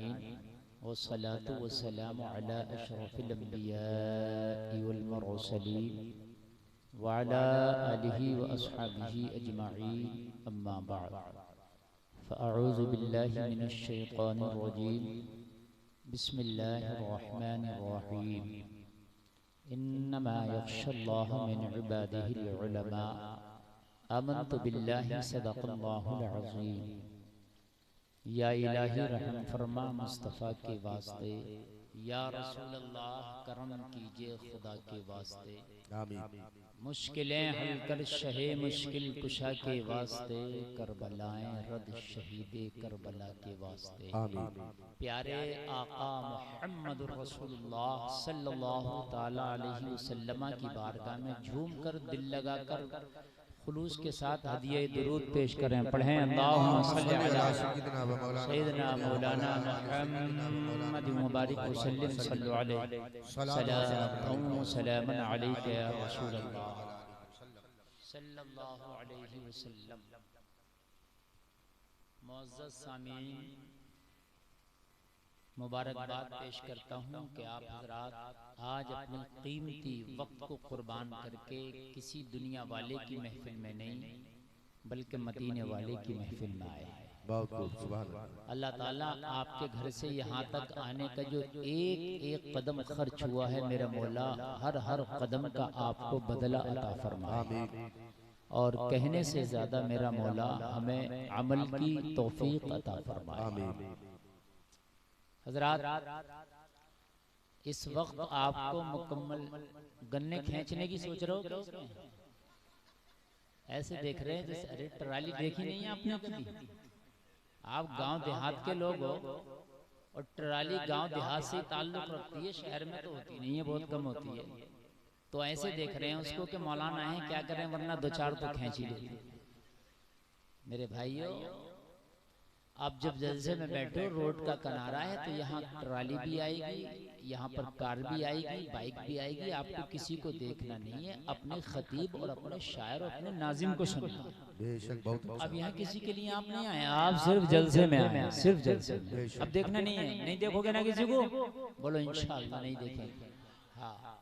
अजमाइन वस्सलातु वस्सलामु अला अशरफिल अंबियाइ वल मुरसलीन व अला आलिहि व अस्हाबिहि अजमाइन अम्मा बअद फ़अऊज़ु बिल्लाहि मिनश शैतानिर रजीम बिस्मिल्लाहिर रहमानिर रहीम इन्नमा यख्शल्लाह मिन इबादिहिल उलमा आमन्तु बिल्लाहि सदक़ल्लाहुल अज़ीम। या इलाही रहम फरमा मुस्तफ़ा के वास्ते, या रसूल अल्लाह करम कीजिए खुदा के वास्ते, आमीन। मुश्किलें हल कर शहे मुश्किल कुशा के वास्ते, करबलाएं रद शहीदे करबला के वास्ते, आमीन। प्यारे आका मुहम्मदुर रसूलुल्लाह सल्लल्लाहु ताला अलैहि वसल्लम की बारगाह में झूम कर दिल लगा कर खुलूस के साथ हदिया दुरूद पेश करें। पढ़ें अल्लाहुम्मा सल्लि अला सय्यिदना मौलाना मुहम्मद मुबारक वसल्लम सल्लल्लाहु अलैहि सलातन व सलामन अलैका या रसूल अल्लाह सल्लल्लाहु अलैहि वसल्लम। मुअज़्ज़ज़ सामीन, मुबारकबाद पेश करता हूँ कि आप हज़रात आज अपने कीमती वक्त को कुर्बान करके किसी दुनिया वाले की महफिल में नहीं बल्कि मदीने वाले की महफिल में आए। अल्लाह ताला आपके घर से यहाँ तक आने का जो एक एक कदम खर्च हुआ है, मेरा मौला हर हर कदम का आपको बदला अता फरमाए और कहने से ज्यादा मेरा मौला हमें अमल की तौफीक अता फरमाए। हज़रात, इस वक्त आपको मुकम्मल गन्ने खींचने की सोच रहे हो, ऐसे देख रहे हैं जैसे अरे ट्राली देखी नहीं है आपने कभी? आप गांव देहात के लोग हो और ट्राली गांव देहात से ताल्लुक रखती है, शहर में तो होती नहीं है, बहुत कम होती है। तो ऐसे देख रहे हैं उसको कि मौलाना है क्या करें वरना दो चार तो खींच ही लेते। मेरे भाइयों, आप जब जलसे में बैठो, रोड का किनारा है तो यहाँ ट्राली भी आएगी, यहाँ पर कार भी आएगी, बाइक भी आएगी। आपको किसी को देखना नहीं है, अपने खतीब और अपने शायर और अपने नाजिम को सुनना। बेशक बहुत। अब यहाँ किसी के लिए आप नहीं आए, आप सिर्फ जलसे में आए, सिर्फ जलसे में। अब देखना नहीं है, नहीं देखोगे ना किसी को, बोलो इंशाअल्लाह नहीं देखेंगे। हाँ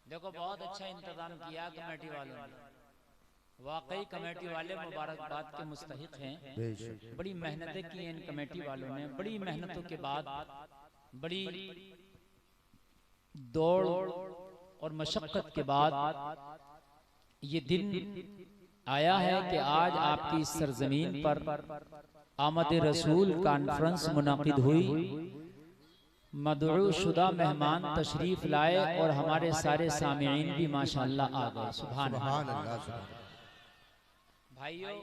देखो, बहुत अच्छा इंतजाम किया कमेटी वालों ने, वाकई कमेटी वाले मुबारकबाद के मुस्तहिक हैं। बड़ी मेहनतें की हैं इन कमेटी वालों ने, बड़ी मेहनतों के बाद, बड़ी दौड़ और मशक्कत के बाद ये दिन आया है कि आज आपकी सरजमीन पर आमद रसूल कॉन्फ्रेंस मुनाकिद हुई। मदऊ शुदा मेहमान तशरीफ लाए और हमारे सारे सामीईन भी माशाअल्लाह आ गए। सुभान अल्लाह। भाइयों,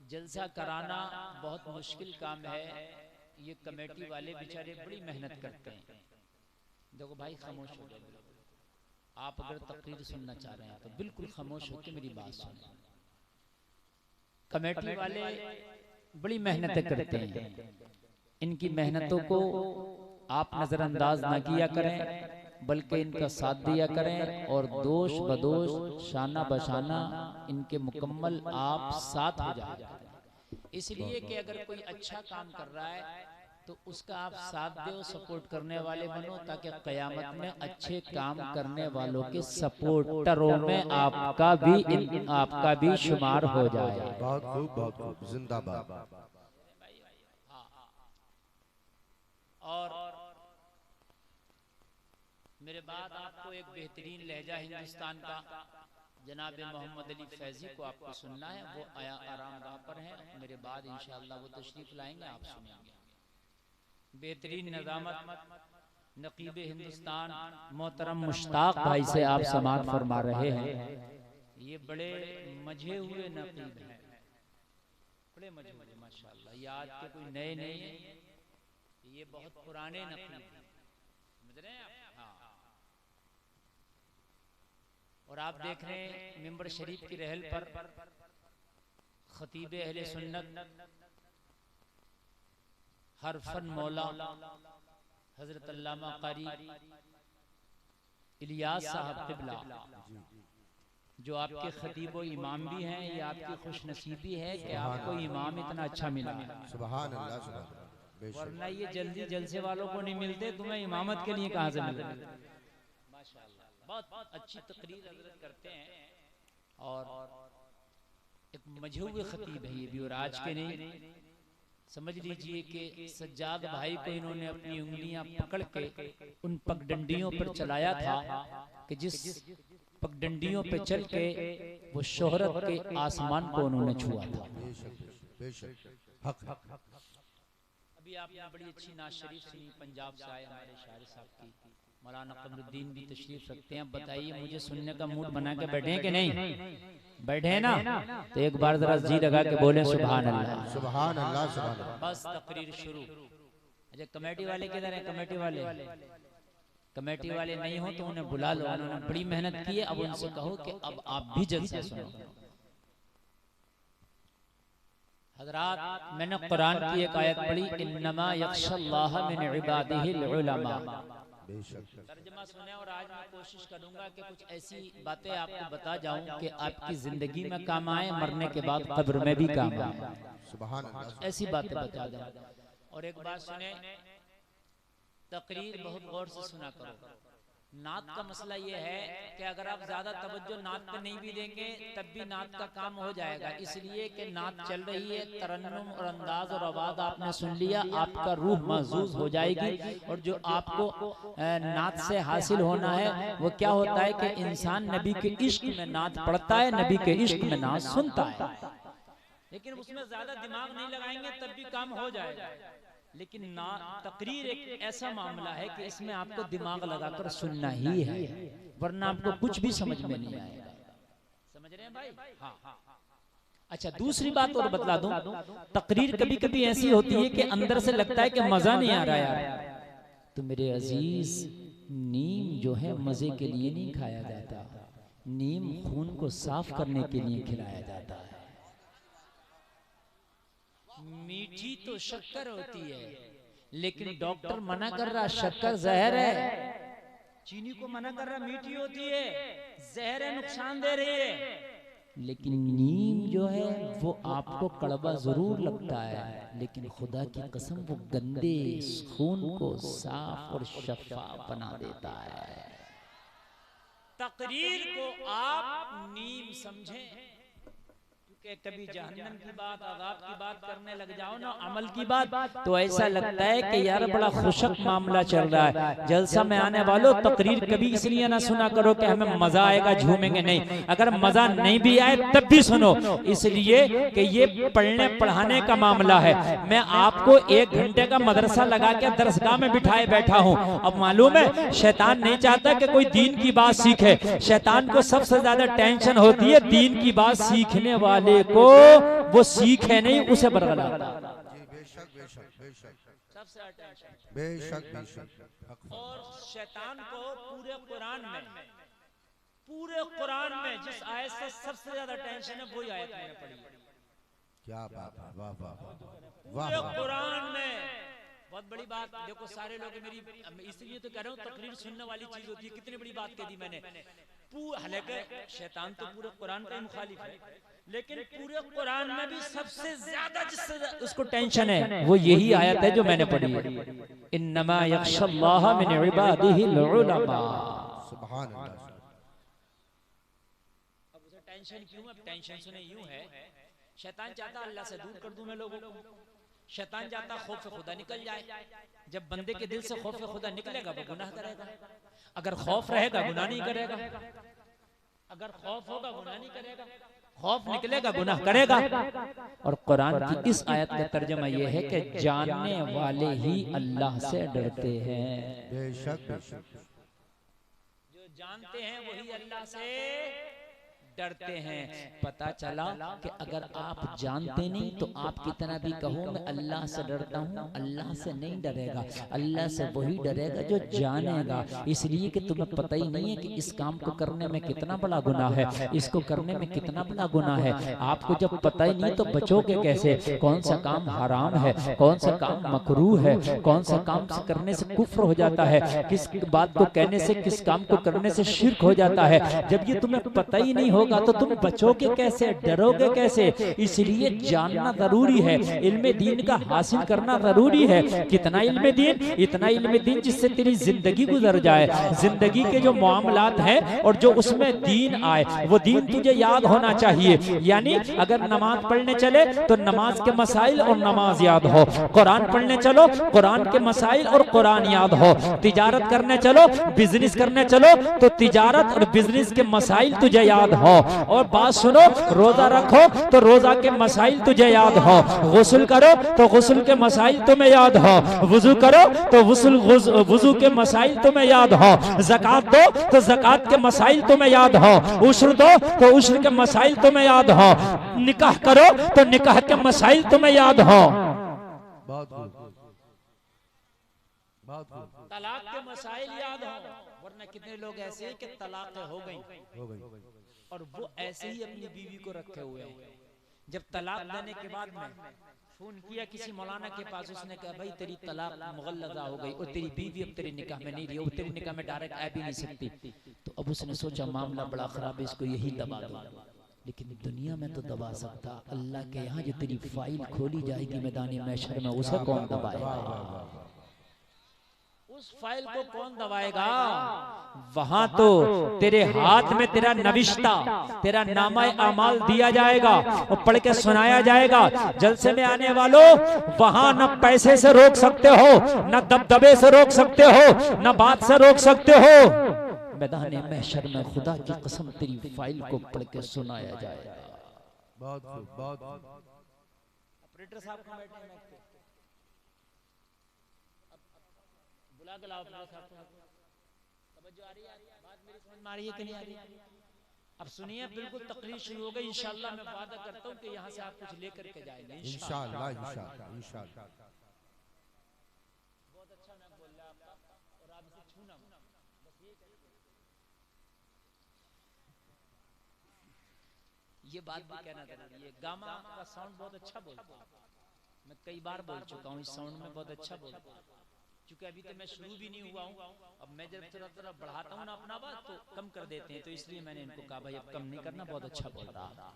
जलसा कराना बहुत मुश्किल काम है, ये कमेटी वाले बेचारे बड़ी मेहनत करते हैं। देखो भाई, खामोश हो जाओ। आप अगर तकरीर सुनना चाह रहे हैं तो बिल्कुल खामोश होकर मेरी बात सुनें। कमेटी वाले बड़ी मेहनतें करते हैं, इनकी मेहनतों को आप नजरअंदाज ना किया करें बल्कि इनका साथ दिया करें और दोष बदोश शाना बशाना इनके मुकम्मल आप साथ हो जाए। इसलिए कि अगर कोई अच्छा काम कर रहा है तो उसका आप साथ दो, सपोर्ट करने वाले बनो, ताकि क़यामत में अच्छे काम करने वालों के सपोर्टरों में आपका भी शुमार हो जाए। बहुत खूब, बहुत खूब, जिंदाबाद। और मेरे बाद आपको एक बेहतरीन लहजा हिंदुस्तान का जनाब मोहम्मद अली फैजी को आपको सुनना है। वो आया आरामगाह पर हैं, मेरे बाद इंशाअल्लाह वो तशरीफ लाएंगे, आप सुनेंगे। बेहतरीन नज़ामत नकीब हिंदुस्तान मोहतरम मुश्ताक भाई से आप समाअत फरमा रहे हैं। ये बड़े मजे हुए नकीब हैं, बड़े मजे हुए माशाअल्लाह। ये आज के कोई नए नहीं है, ये बहुत पुराने नकीब हैं, समझ रहे हैं आप? हाँ। और आप देख रहे हैं मिंबर शरीफ की रहल पर खतीब अहले सुन्नत हर फन मौला हजरत अल्लामा कारी इलियास साहब क़िबला, जो आपके खतीब व इमाम भी हैं, ये आपकी खुशनसीबी है कि आपको इमाम इतना अच्छा मिला। सुभान अल्लाह, सुभान वरना ये जल्दी जलसे वालों को नहीं मिलते, तुम्हें इमामत के लिए कहां से मिलते। माशाअल्लाह, बहुत अच्छी तकरीर हजरत करते हैं और एक मजहूब खतीब है ये भी, और आज के नहीं। समझ लीजिए कि सज्जाद भाई को इन्होंने अपनी उंगलियां पकड़ के उन पगडंडियों पर चलाया था कि जिस पगडंडियों पे चल के वो शोहरत के आसमान को उन्होंने छुआ था। अभी आपने बड़ी अच्छी नाज शरीफ सुनी, पंजाब से आए हमारे शायर साहब की, मौलाना कमरुद्दीन भी तशरीफ रखते हैं। बताइए, मुझे सुनने का मूड बना के बैठे हैं कि नहीं? बैठे हैं ना? तो एक बार जरा जी लगा के बोले सुभान अल्लाह, सुभान अल्लाह, सुभान अल्लाह। बस तकरीर शुरू। अच्छा, कमेटी वाले किधर हैं? कमेटी वाले नहीं हो तो उन्हें बुला लो, उन्होंने बड़ी मेहनत की है। अब उनसे कहो कि अब आप भी जलसा सुनो। हजरात, मैंने कुरान की एक आयत पढ़ी, इन्नमा यख्शल्लाह मिन इबादिहिल उलमा। तर्जुमा सुने, और आज मैं कोशिश करूंगा कि कुछ ऐसी बातें आपको बता जाऊं कि आपकी जिंदगी में काम आए, मरने के बाद कब्र में भी काम आए। सुभान अल्लाह, ऐसी बातें बता दूं। और एक बात सुने, तकरीर बहुत गौर से सुना करो। नात का मसला ये है कि अगर आप ज्यादा तवज्जो नात पे नहीं भी देंगे तब भी नात का काम हो जाएगा, इसलिए कि नात चल रही है, तरन्नुम और अंदाज और आवाज आपने सुन लिया, आपका रूह महजूज हो जाएगी। और जो आपको नात से हासिल होना है वो क्या होता है कि इंसान नबी के इश्क में नात पढ़ता है, नबी के इश्क में नात सुनता है, लेकिन उसमें ज्यादा दिमाग नहीं लगाएंगे तब भी काम हो जाएगा। लेकिन ना तकरीर एक ऐसा मामला है कि इसमें आपको दिमाग लगाकर सुनना ही है, वरना आपको कुछ भी समझ में नहीं आएगा। समझ रहे हैं भाई? हाँ। अच्छा, दूसरी बात और बतला दूं, तकरीर कभी कभी ऐसी होती है कि अंदर से लगता है कि मजा नहीं आ रहा यार। तो मेरे अजीज, नीम जो है मजे के लिए नहीं खाया जाता, नीम खून को साफ करने के लिए खिलाया जाता है। मीठी तो शक्कर होती है, लेकिन डॉक्टर मना कर रहा शक्कर जहर है, चीनी को मना कर रहा मीठी होती है, जहर है, नुकसान दे रही है। लेकिन नीम जो है वो आपको कड़वा जरूर लगता है, लेकिन खुदा की कसम वो गंदे खून को साफ और शफाफ बना देता है। तकरीर को आप नीम समझें, कि कभी जहन्नम की बात, अज़ाब की बात करने लग जाओ ना, अमल की बात, तो ऐसा लगता है कि यार बड़ा खुशक मामला चल रहा है। जलसा में आने वालों, तकरीर कभी इसलिए ना सुना करो कि हमें मजा आएगा झूमेंगे, नहीं। अगर मजा नहीं भी आए तब भी सुनो, इसलिए कि ये पढ़ने पढ़ाने का मामला है। मैं आपको 1 घंटे का मदरसा लगा के दरसगाह में बिठाए बैठा हूँ। अब मालूम है, शैतान नहीं चाहता कि कोई दीन की बात सीखे, शैतान को सबसे ज्यादा टेंशन होती है दीन की बात सीखने वाले को, वो सीखे नहीं उसे बरगला। सबसे बेशक। और शैतान को पूरे कुरान में जिस आयत से सबसे ज्यादा टेंशन है वही आयत मैंने पढ़ी। क्या बात है, वाह वाह वाह। पूरे कुरान में बहुत बड़ी बात। देखो सारे लोग मेरी, इसलिए तो कह रहा हूँ तकरीर सुनने वाली चीज होती है। कितनी बड़ी बात कह दी मैंने। हालांकि शैतान तो पूरे कुरान का मुखालिफ है, लेकिन पूरे कुरान में भी सबसे ज्यादा जिससे उसको टेंशन है वो यही आयत है जो मैंने पढ़ी है, इन्नमा यख्शल्लाह मिन इबादिहिल उलमा। सुभान अल्लाह। अब उसे टेंशन क्यों है? टेंशन सुने यूं है, शैतान चाहता अल्लाह से दूर कर दूं मैं लोगों को, शैतान चाहता खौफ खुदा निकल जाए। जब बंदे के दिल से खौफ खुदा निकलेगा वो गुनाह करेगा, अगर खौफ रहेगा गुनाह नहीं करेगा, अगर खौफ होगा गुनाह नहीं करेगा, खौफ निकलेगा गुनाह करेगा। और कुरान की इस आयत का तर्जुमा यह है कि जानने वाले ही अल्लाह से डरते हैं। बेशक। जो जानते हैं वही अल्लाह से डरते हैं। पता चला कि अगर आप जानते नहीं तो आप कितना भी कहो मैं अल्लाह से डरता हूँ, अल्लाह से नहीं डरेगा। अल्लाह से वही डरेगा जो जानेगा। इसलिए कि तुम्हें पता ही नहीं है कि इस काम को करने में कितना बड़ा गुनाह है, इसको करने में कितना बड़ा गुनाह है। आपको जब पता ही नहीं तो बचोगे कैसे? कौन सा काम हराम है, कौन सा काम मकरूह है, कौन सा काम से करने से कुफ्र हो जाता है, किस बात को कहने से, किस काम को करने से शिर्क हो जाता है। जब ये तुम्हें पता ही नहीं होगा होगा तो तुम बचोगे कैसे, डरोगे कैसे। इसलिए जानना जरूरी है, इल्म दीन का हासिल करना जरूरी है। कितना इल्म दीन, इतना इल्म दीन जिससे तेरी जिंदगी गुजर जाए, जिंदगी के जो मामलात हैं और जो उसमें दीन आए वो दीन तुझे याद होना चाहिए। यानी अगर नमाज पढ़ने चले तो नमाज के मसाइल और नमाज याद हो, कुरान पढ़ने चलो कुरान के मसाइल और कुरान याद हो, तिजारत करने चलो बिजनेस करने चलो तो तिजारत और बिजनेस के मसाइल तुझे याद हो। और बात सुनो, रोजा रखो तो रोजा के मसाइल तुझे याद हो, गुस्ल करो तो गुस्ल के मसाइल तुम्हें याद हो, वुजू करो तो वुजू के मसाइल तुम्हें याद हो, ज़कात दो तो ज़कात के मसाइल तुम्हें याद हो, उश्र दो तो उश्र के मसाइल तुम्हें याद हो, निकाह करो तो निकाह के मसाइल तुम्हें याद हो। बहुत खूब, बहुत खूब। तलाक के मसाइल याद हो, वरना कितने लोग ऐसे हैं कि तलाक हो गई और वो ऐसे ही अपनी बीवी को रखे हुए हैं। जब तलाक देने के बाद में फोन किया किसी मौलाना के पास, उसने कहा भाई तेरी तलाक मुगल्लज़ा हो गई और तेरी बीवी अब तेरे निकाह में नहीं रही, वो तेरे निकाह में डायरेक्ट आ भी नहीं सकती। तो अब उसने सोचा मामला बड़ा खराब है, इसको यही दबा दो। लेकिन दुनिया में तो दबा सकता, अल्लाह के यहाँ जो तेरी फाइल खोली जाएगी मैदान महशर में, उसे कौन दबाएगा? उस फाइल को कौन दबाएगा? वहां तो तेरे हाथ में तेरा नविश्ता, तेरा नामा अमाल दिया जाएगा और पढ़ के सुनाया जाएगा। जलसे में आने वालों, वहां न पैसे से रोक सकते हो, न दबदबे से रोक सकते हो, न बात से रोक सकते हो। मैदान महशर में खुदा की कसम तेरी फाइल को पढ़ के सुनाया जाएगा। बहुत खूब, बहुत खूब। ऑपरेटर साहब कहां बैठे हैं? बुला के लाओ ऑपरेटर साहब को। तवज्जो आ रही है? बात मेरी समझ में आ रही है कि नहीं आ रही? अब सुनिए, बिल्कुल तकरीर शुरू हो गई। इंशाअल्लाह मैं वादा करता हूं कि यहां से आप कुछ लेकर के जाएंगे इंशाअल्लाह, इंशाअल्लाह, इंशाअल्लाह। बहुत अच्छा मैं बोल रहा आपका, और आप इसे छूना बस ये बात भी कहना जरूरी है। गामा का साउंड बहुत अच्छा बोलता है, मैं कई बार बोल चुका हूँ, इस साउंड में बहुत अच्छा बोलता हूँ। क्योंकि अभी तो मैं शुरू भी नहीं हुआ हूँ, अब मैं जब थोड़ा थोड़ा बढ़ाता हूँ ना अपना बात तो कम कर देते हैं, तो इसलिए मैंने इनको कहा भाई अब कम नहीं करना, बहुत अच्छा बोल रहा था।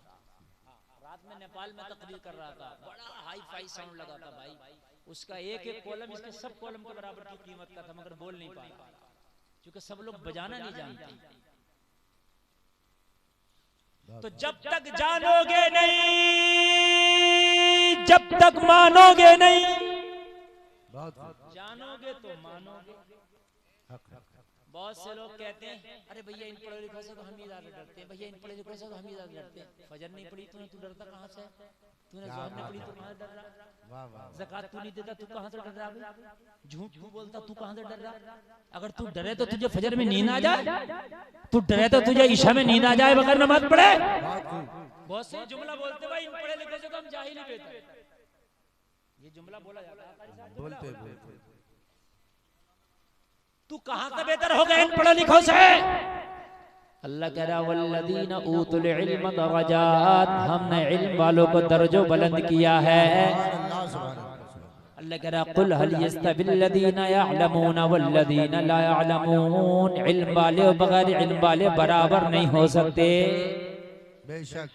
रात में नेपाल में तकरीर कर रहा था, बड़ा हाई फाई साउंड लगा था भाई, उसका एक एक कॉलम इसके सब कॉलम के बराबर की कीमत का था, मगर बोल नहीं पा रहा क्योंकि सब लोग बजाना नहीं जानते। तो जब तक जानोगे नहीं, जब तक मानोगे नहीं, जानोगे तो मानोगे। बहुत से लोग कहते हैं अरे भैया इन पढ़े लिखे से तो हम ही ज्यादा डरते हैं, भैया इन पढ़े लिखे से तो हम ही ज्यादा डरते हैं। फजर नहीं पढ़ी तूने, तू डरता कहाँ से? तूने ज़ोहर नहीं पढ़ी, तू कहाँ से डर रहा? ज़कात तू नहीं देता, तू कहाँ से डर रहा? झूठ तू बोलता, तू कहाँ से डर रहा? अगर तू डरे तो तुझे फजर में नींद आ जाए, तू डरे तो तुझे ईशा में नींद आ जाए बगैर नमाज पढ़े। बहुत से जुमला बोलते भाई इन पढ़े लिखे से तो हम जाहिल ही बेहतर, ये जुमला बोला जाता है बोलते बोलते। तू कहां का बेहतर हो गया इन पढ़े लिखों से? अल्लाह कह रहा वल्लदीना ऊतुल इल्म दरजात, हमने इल्म वालों को दर्जो बुलंद किया है। अल्लाह कह रहा कुल हल यस्तविल्लदीना यअलमून वल्लदीना ला यअलमून, इल्म वाले बगैर इल्म वाले बराबर नहीं हो सकते। बेशक।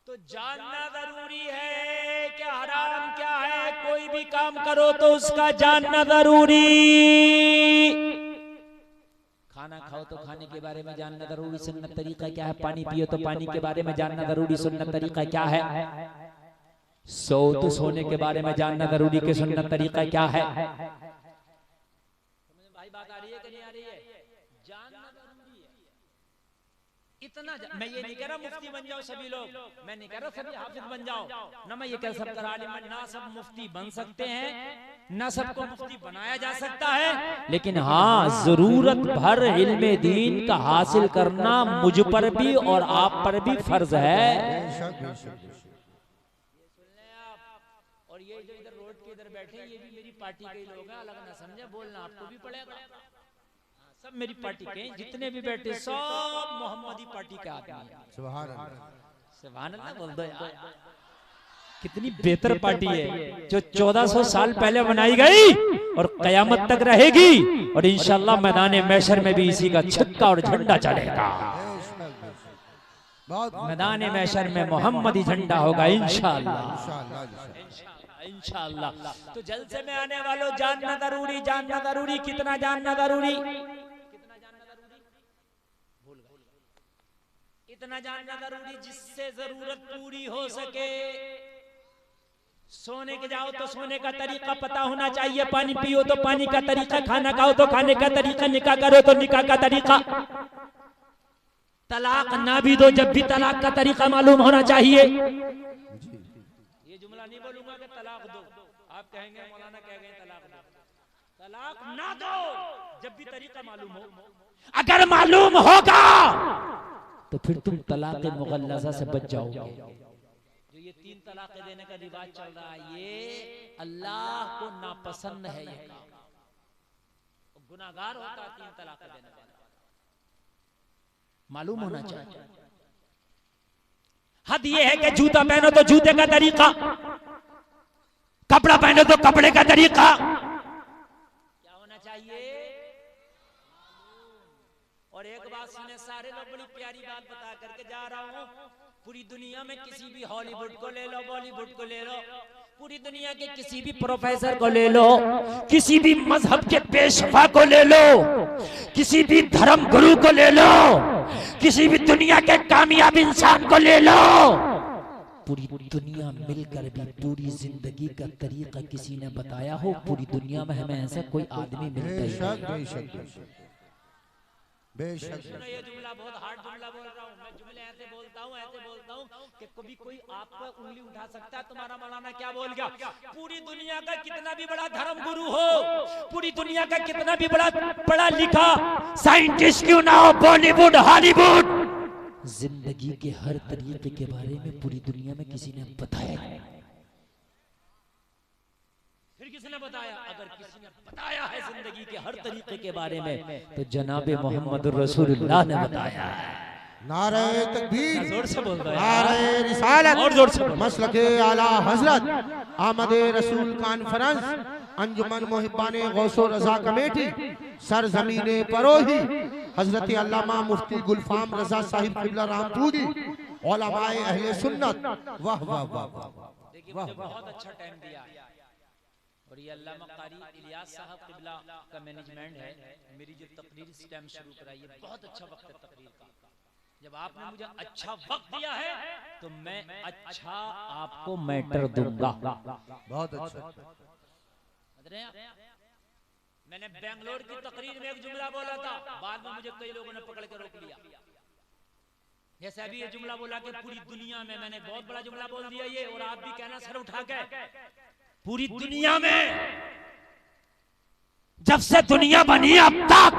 तो जानना जरूरी है कि हराम क्या है, कोई भी काम करो तो उसका जानना जरूरी। खाना खाओ तो खाने के बारे में जानना जरूरी, सुन्नत तरीका क्या है, पानी पियो तो पानी के बारे में जानना जरूरी, सुन्नत तरीका क्या है, सो तो सोने के बारे में जानना जरूरी कि सुन्नत तरीका क्या है। भाई बात आ रही है कि नहीं आ रही है? जानना जरूरी है इतना। मैं ये नहीं कह रहा मुफ्ती बन जाओ सभी लोग, मैं नहीं कह रहा सभी हाफिज बन जाओ, ना मैं ये कह सब आलिम, ना सब मुफ्ती बन सकते हैं, ना सबको मुफ्ती बनाया जा सकता है, लेकिन हाँ जरूरत भर इल्मे दीन का हासिल करना मुझ पर भी और आप पर भी फर्ज है। और ये जो इधर रोड के इधर बैठे ये भी मेरी पार्टी के लोग हैं, अलग ना समझे, बोलना आपको भी पड़ेगा। सब मेरी पार्टी के जितने भी बैठे सब मोहम्मदी पार्टी के आदमी हैं। सुभान अल्लाह, सुभान अल्लाह बोल दो यार। कितनी बेहतर पार्टी है जो 1400 साल पहले बनाई गई और कयामत तक रहेगी, और इंशाअल्लाह मैदान महशर में भी इसी का छक्का और झंडा चलेगा। बहुत मैदान महशर में मोहम्मदी झंडा होगा इंशाअल्लाह। इंशाअल्लाह इंशाअल्लाह। तो जलसे में आने वालों, जानना जरूरी, जानना जरूरी। कितना जानना जरूरी? इतना जानना जरूरी जिससे जरूरत पूरी हो सके। सोने के जाओ तो सोने का तरीका पता होना चाहिए, पानी पियो तो पानी का तरीका, खाना खाओ तो खाने का तरीका, निकाह करो तो निकाह का तरीका, तलाक ना भी दो जब भी तलाक का तरीका मालूम होना चाहिए। ये जुमला नहीं बोलूंगा कि तलाक दो, आप कहेंगे मौलाना कह गए तलाक दो। तलाक ना दो जब भी तरीका मालूम हो। अगर मालूम होगा तो फिर तुम तलाक मुगल्लज़ा से बच जाओगे। जो ये 3 तलाक़ें देने का रिवाज चल रहा है, ये अल्लाह को नापसंद है। ये काम गुनाहगार होता है 3 तलाक़ें देने वाला, मालूम होना चाहिए। हद ये है कि जूता पहनो तो जूते का तरीका, कपड़ा पहनो तो कपड़े का तरीका क्या होना चाहिए। और एक बात सुने सारे लोग, बड़ी प्यारी बात बता करके जा रहा हूं। पूरी दुनिया में किसी भी हॉलीवुड को ले लो, बॉलीवुड को ले लो, पूरी दुनिया के किसी भी प्रोफेसर को ले लो, किसी भी मजहब के पेशवा को ले लो, किसी भी धर्म गुरु को ले लो, किसी भी दुनिया के कामयाब इंसान को ले लो, पूरी दुनिया मिलकर भी पूरी जिंदगी का तरीका किसी ने बताया हो, पूरी दुनिया में हमें ऐसा कोई आदमी मिलता है। बेशक ये जुमला बहुत हार्ड जुमला बोल रहा हूँ मैं। जुमले ऐसे बोलता हूँ कि कभी कोई आप पर उंगली उठा सकता है, तुम्हारा मौलाना क्या बोल गया। पूरी दुनिया का कितना भी बड़ा धर्म गुरु हो, पूरी दुनिया का कितना भी बड़ा पढ़ा लिखा साइंटिस्ट क्यों ना हो, बॉलीवुड हॉलीवुड, जिंदगी के हर तरीके के बारे में पूरी दुनिया में किसी ने बताया है। फिर किसने बताया? अगर किसी ने बताया है जिंदगी के हर तरीके के बारे में, तो जनाबे मोहम्मद रसूलुल्लाह ने बताया है। नारे तकबीर, जोर से बोल रहे हैं, नारे रिसालत, और जोर से मसलके आला हजरत आमदे रसूल कॉन्फ्रेंस, अंजुमन मोहिब्बाने गौसो रजा कमेटी, सरजमीने परोही, हजरत अल्लामा मुफ्ती गुलफाम रजा साहिब किबला रामपुरी, उलमाए अहले सुन्नत। वाह वाह वाह वाह। देखिए मुझे बहुत अच्छा टाइम दिया है, और ये अल्लामा कारी इलियास साहब किबला का मैनेजमेंट है। मेरी जो तकरीर इस टाइम शुरू कराई है, बहुत अच्छा वक्त है तकरीर का। जब आपने मुझे अच्छा वक्त दिया है तो मैं अच्छा आपको मैटर दूंगा। बहुत अच्छा। मैंने बेंगलोर की तकरीर में एक जुमला बोला था, बाद में मुझे कई लोगों ने पकड़ के रोक लिया। जैसे अभी ये जुमला बोला कि पूरी दुनिया में, मैंने बहुत बड़ा जुमला बोल दिया ये, और आप भी कहना सर उठा के, पूरी दुनिया में जब से दुनिया बनी अब तक,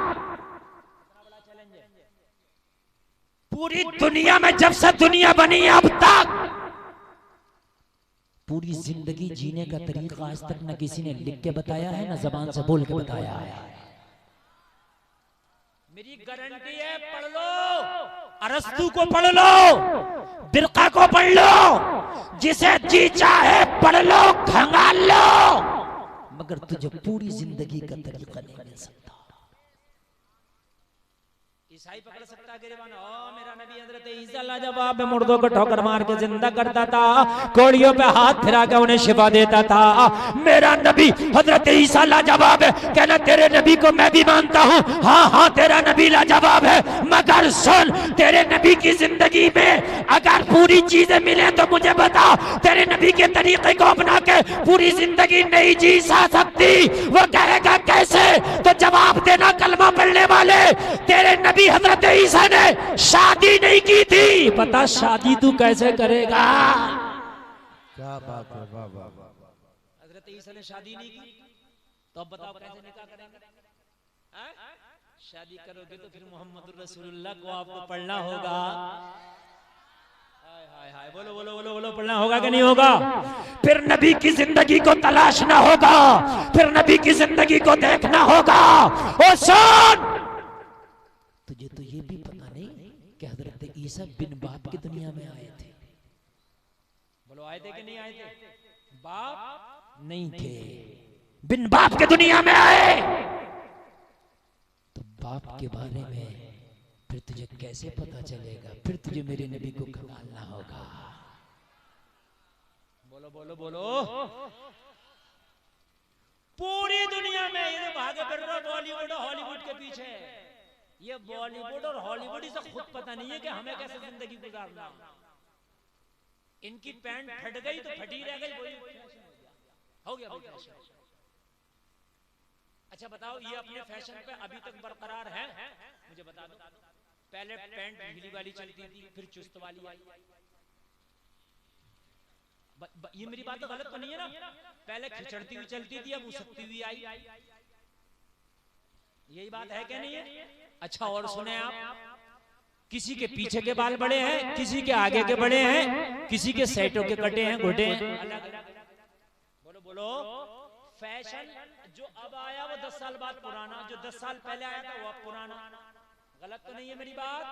पूरी दुनिया में जब से दुनिया बनी अब तक, पूरी जिंदगी जीने का तरीका आज तक न किसी ने लिख के बताया है, न जबान से बोल के बताया है। मेरी गारंटी है, पढ़ लो, अरस्तु को पढ़ लो, बिरका को पढ़ लो, जिसे जी चाहे पढ़ लो, खंगाल लो, मगर तुझे पूरी जिंदगी का तरीका नहीं मिल सकता। ईसाई पकड़ सकता है गिरवान, ओ मेरा नबी हजरत ईसा लाजवाब में मुर्दों को ठोकर मार के जिंदा करता था, कोड़ियों पे हाथ फिरा के उन्हें शिफा देता था। मेरा नबी हजरत ईसा लाजवाब है, कहना तेरे नबी को मैं भी मानता हूँ, हाँ हाँ तेरा नबी लाजवाब है, मगर सुन, तेरे नबी की जिंदगी में अगर पूरी चीजें मिले तो मुझे बता, तेरे नबी के तरीके को अपना के पूरी जिंदगी नहीं जी सकती। वो कहेगा कैसे? तो जवाब देना कलमा पढ़ने वाले, तेरे नबी हजरत ईसा ने शादी नहीं की थी, पता शादी तू कैसे करेगा? क्या बात है, वाह वाह वाह। हजरत ईसा ने शादी नहीं की, तो अब बताओ कैसे निकाह करेंगे? शादी करोगे तो फिर मोहम्मद रसूलुल्लाह को आपको पढ़ना होगा। हाय हाय, बोलो बोलो बोलो बोलो, पढ़ना होगा कि नहीं होगा? फिर नबी की जिंदगी को तलाशना होगा, फिर नबी की जिंदगी को देखना होगा। ओ सुन, तुझे तो ये भी पता नहीं कि हजरत ईसा बिन बाप की दुनिया में आए थे। बोलो आए थे कि नहीं आए थे? बाप नहीं थे, बिन बाप के दुनिया में आए। तो बाप के बारे में फिर फिर तुझे कैसे पता चलेगा, फिर तुझे मेरे नबी को खंगालना होगा। बोलो बोलो बोलो। पूरी दुनिया में ये तो भागे फिर रहा बॉलीवुड और हॉलीवुड के पीछे। ये बॉलीवुड और हॉलीवुड इसे खुद पता नहीं है कि हमें कैसे जिंदगी गुजारना। इनकी पैंट फट गई तो फटी रह गई, वही हो गया भाई फैशन। अच्छा बताओ, ये अपने फैशन पे अभी तक बरकरार है? मुझे बता दो। पहले पैंट ढीली वाली चलती थी, फिर चुस्त वाली आई। ये मेरी बात तो गलत तो नहीं है ना? पहले खिचड़ती हुई चलती थी, अब उसकती हुई आई। यही बात है क्या नहीं है? अच्छा और सुने आप, किसी के पीछे के बाल बड़े हैं, किसी के आगे के बड़े हैं, किसी के सेटों के कटे हैं, घोटे हैं। बोलो बोलो। फैशन जो अब आया वो 10 साल बाद पुराना, जो 10 साल पहले आया था वो अब पुराना। गलत तो नहीं है मेरी बात?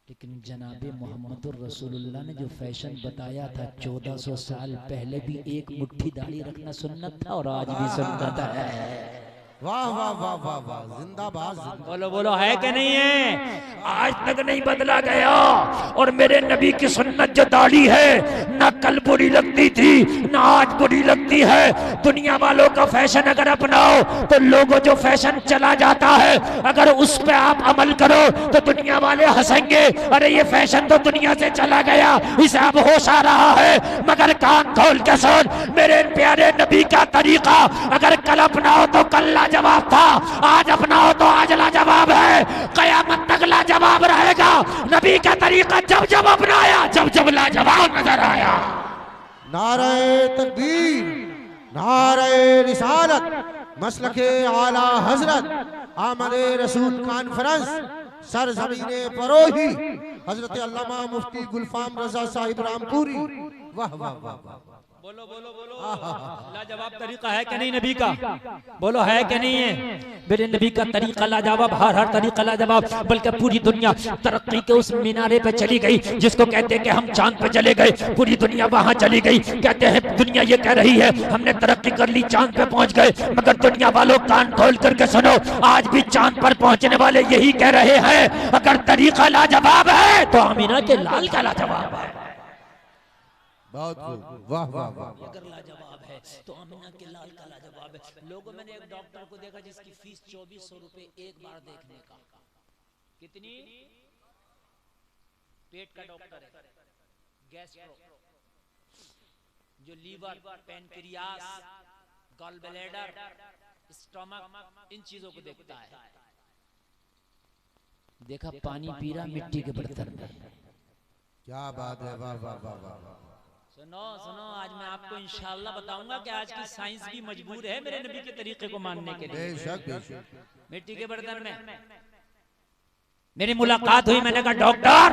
लेकिन जनाबे मोहम्मद रसूलुल्लाह ने जो फैशन बताया था 1400 साल पहले भी एक मुट्ठी दाढ़ी रखना सुन्नत था और आज भी सुन्नत है। वाह वाह वाह वाह वाह, जिंदाबाद। बोलो बोलो, है कि नहीं है? आज तक नहीं बदला गया। और मेरे नबी की सुन्नत जो दाढ़ी है, ना कल बुरी लगती थी ना आज बुरी लगती है। दुनिया वालों का फैशन अगर अपनाओ तो लोगों जो फैशन चला जाता है, अगर उस पे आप अमल करो तो दुनिया वाले हंसेंगे, अरे ये फैशन तो दुनिया से चला गया, इसे अब होश आ रहा है। मगर कान खोल के सुन, मेरे प्यारे नबी का तरीका अगर कल अपनाओ तो कल जवाब था, आज अपनाओ तो आज लाजवाब है, कयामत तक लाजवाब रहेगा। नबी का तरीका जब जब अपनाया, जब जब लाजवाब नजर आया। नारे तकबीर, नारे रिसालत, मसलके आला हजरत आमदे रसूल कॉन्फ्रेंस सरजमीने परोही हजरत अल्लामा मुफ्ती गुलफाम रजा साहिब रामपुरी। वाह वाह वाह वाह। बोलो बोलो बोलो, लाजवाब तरीका है कि नहीं नबी का? बोलो है कि नहीं है? मेरे नबी का तरीका लाजवाब, हर तरीका लाजवाब। बल्कि पूरी दुनिया तरक्की के उस मीनारे पे चली गई जिसको कहते हैं कि हम चांद पे चले गए। पूरी दुनिया वहां चली गई। कहते हैं दुनिया ये कह रही है हमने तरक्की कर ली, चांद पे पहुंच गए। मगर दुनिया वालों कान खोल करके सुनो, आज भी चांद पर पहुंचने वाले यही कह रहे हैं अगर तरीका लाजवाब है तो अमीना के लाल का लाजवाब है। बहुत वाह वाह वाह। अगर लाजवाब है तो अमीना के लाल का लाजवाब है। लोगों, मैंने एक डॉक्टर को देखा जिसकी फीस 2400 रुपए एक बार देखने का। कितनी? पेट का डॉक्टर है, गैस्ट्रो, जो liver, pancreas, gall bladder, stomach, इन चीजों को देखता है। देखा पानी पी रहा मिट्टी के बर्तन में। क्या बात है, वाह वाह वाह वाह। सुनो सुनो, आज मैं आपको इंशाल्लाह बताऊंगा कि आज की साइंस भी मजबूर है मेरे नबी के तरीके को मानने के लिए। बेशक बेशक। मिट्टी के बर्तन में मेरी मुलाकात हुई, मैंने कहा डॉक्टर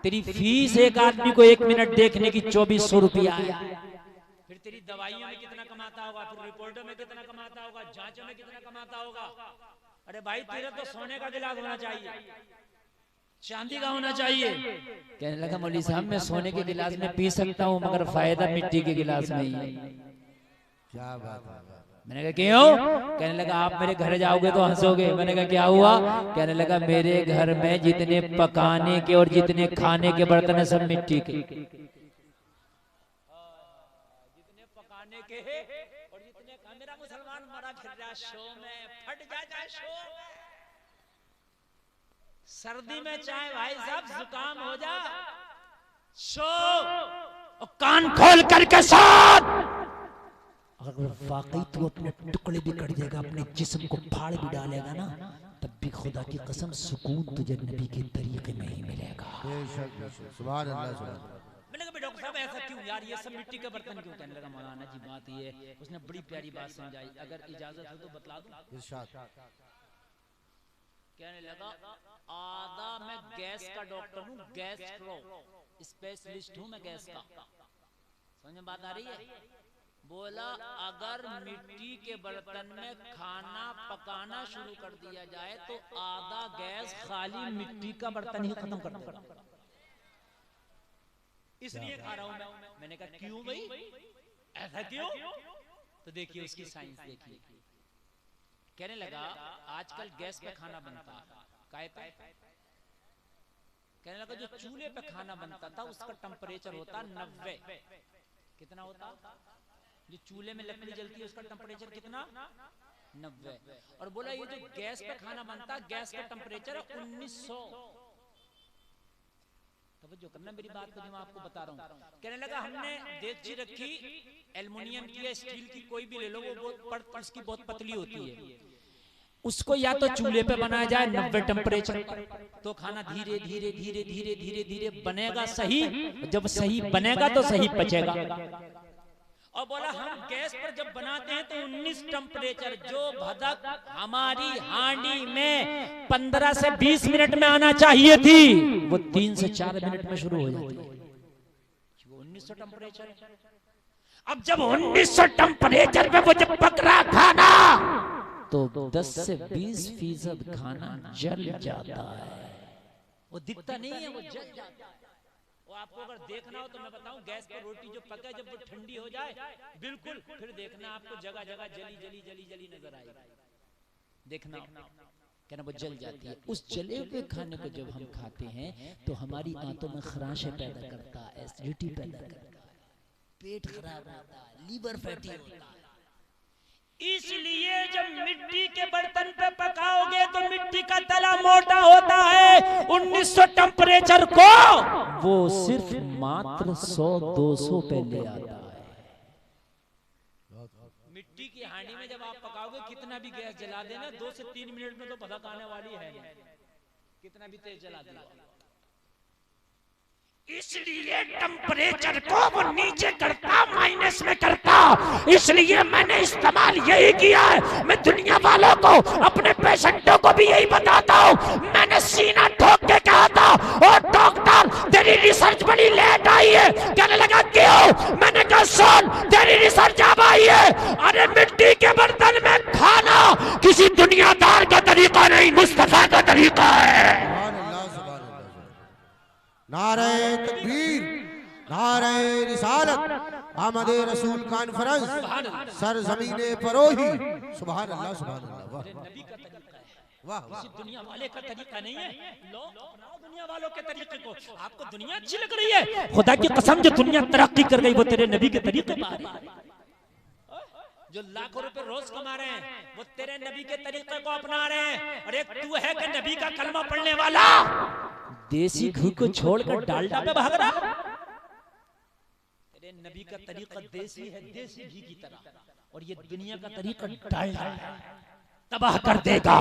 तेरी फीस एक आदमी को 1 मिनट देखने की 2400 रुपया है, फिर तेरी दवाइयों में कितना कमाता होगा, फिर रिपोर्टों में कितना कमाता होगा, जांचों में कितना कमाता होगा। अरे भाई तेरा तो सोने का गिलास होना चाहिए, चांदी का होना चाहिए। कहने लगा मौलवी साहब मैं सोने के गिलास में पी सकता हूँ मगर फायदा मिट्टी के गिलास में ही है। क्या बात है। मैंने कहा क्यों? कहने लगा आप मेरे घर जाओगे तो हंसोगे। मैंने कहा क्या हुआ? कहने लगा मेरे घर में जितने पकाने के और जितने खाने के बर्तन है सब मिट्टी के। जितने पकाने के और जितने मेरा मुसलमान मरा फिर जा शो में, फट जा शो में। सर्दी में चाहे भाई साहब जुकाम हो जा, शो और कान खोल करके साथ। अगर वाकई तू अपने टुकड़े भी कर देगा, अपने जिस्म को फाड़ भी डालेगा ना, तब भी खुदा की कसम सुकून तुझे नबी के तरीके में ही मिलेगा। बेशक बेशक, सुभान अल्लाह सुभान अल्लाह। मैंने कहा डॉक्टर साहब ऐसा क्यों यार, ये सब मिट्टी के बर्तन क्यों? कहने लगा मौलाना जी बात ये, उसने बड़ी प्यारी बात समझाई, अगर इजाजत हो तो बतला दूं। इरशाद। कहने लगा आधा मैं गैस का डॉक्टर हूँ, गैस्ट्रो स्पेशलिस्ट हूँ मैं गैस का। समझ में बात आ रही है? बोला अगर मिट्टी के बर्तन में खाना पकाना शुरू कर दिया जाए तो आधा गैस खाली मिट्टी का बर्तन ही खत्म कर देगा, इसलिए खा रहा हूं मैं। मैंने कहा क्यों भाई, ऐसा क्यों? तो देखिए उसकी साइंस देखिए। कहने लगा आजकल गैस पे खाना बनता है, कहने लगा जो चूल्हे पे खाना बनता था उसका टेम्परेचर होता 90। कितना होता? जो चूल्हे में लकड़ी जलती है उसका टेम्परेचर कितना? 90। और बोला ये जो गैस पे खाना बनता, गैस का टेम्परेचर है 1900। तवज्जो करना मेरी बात को जो मैं आपको बता रहा हूँ। कहने लगा हमने देगची रखी, एल्युमिनियम की या स्टील की कोई भी ले लो, वो उसकी बहुत पतली होती है, उसको या तो चूल्हे पे बनाया जाए 90 टेम्परेचर पर, तो खाना धीरे धीरे धीरे धीरे धीरे धीरे बनेगा सही। जब सही बनेगा तो सही पचेगा। और बोला हम गैस पर जब बनाते हैं तो 19 टेम्परेचर, जो भदक हमारी हांडी में 15 से 20 मिनट में आना चाहिए थी, वो 3 से 4 मिनट में शुरू हो जाती है। 1900 टेम्परेचर। अब जब 1900 टेम्परेचर पे वो जब पक रहा खाना, तो 10 से 20% खाना जल जाता है। वो दिखता नहीं है, वो जल जाता है। वो आपको अगर देखना हो तो मैं बताऊं, गैस पर रोटी जो पके जब वो ठंडी हो जाए बिल्कुल, फिर देखना आपको जगह जगह जली जली जली जली नजर आएगी। देखना कहना वो जल जाती है। उस जले हुए खाने को जब हम खाते हैं तो हमारी आंतों में खराशें पैदा करता है, एसिडिटी पैदा करता है, पेट खराब होता है, लीवर फैटी होता है। इसलिए जब मिट्टी के बर्तन पे पकाओगे तो मिट्टी का तला मोटा होता है। 1900 टेम्परेचर को वो सिर्फ मात्र 100-200 पे ले आता है। मिट्टी की हांडी में जब आप पकाओगे, कितना भी गैस जला देना, 2 से 3 मिनट में तो भदक आने वाली है। कितना भी तेज जला देना, इसलिए टेम्परेचर को वो नीचे करता, माइनस में करता। इसलिए मैंने इस्तेमाल यही किया है। मैं दुनिया वालों को, अपने पेशेंटों को भी यही बताता हूँ। मैंने सीना ठोक के कहा था, और डॉक्टर तेरी रिसर्च बड़ी लेट आई है। कहने लगा क्यों? मैंने कहा सुन, तेरी रिसर्च अब आई है। अरे मिट्टी के बर्तन में खाना किसी दुनियादार का तरीका नहीं, मुस्तफा का तरीका है। नारे तकबीर, नारे रिसालत, आमदे रसूल कॉन्फ्रेंस, सर जमीने परोही। सुभान अल्लाह, सुभान अल्लाह। वाह, किसी दुनिया वाले का तरीका नहीं है। लो अपनाओ दुनिया वालों के तरीके को। आपको दुनिया अच्छी लग रही है, खुदा की कसम जो दुनिया तरक्की कर गई वो तेरे नबी के तरीके पर आ रही है। जो लाखों रुपए रोज कमा रहे हैं वो तेरे नबी के तरीके को अपना रहे हैं। और एक तू है कि नबी का कलमा पढ़ने वाला देसी घी को छोड़कर डालडा पे भाग रहा। तेरे नबी का तरीका देसी है, देसी घी की तरह, और ये दुनिया का तरीका डालडा तबाह कर देगा।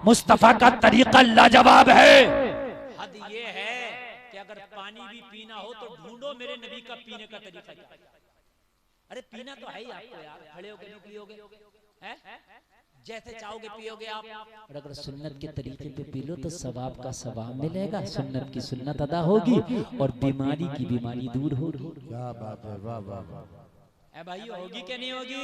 मुस्तफा का तरीका लाजवाब है। हद ये है कि अगर पानी भी पीना हो तो ढूंढो मेरे नबी का पीने का तरीका। अरे पीना तो है ही आपको यार, खड़े होकर नहीं पियोगे, हैं? जैसे चाहोगे पियोगे आप। और अगर सुन्नत के तरीके पे पी लो तो सवाब का सवाब मिलेगा, सुन्नत की सुन्नत अदा होगी और बीमारी की बीमारी दूर होगी। क्या बात है, वाह वाह वाह। भाई होगी कि नहीं होगी?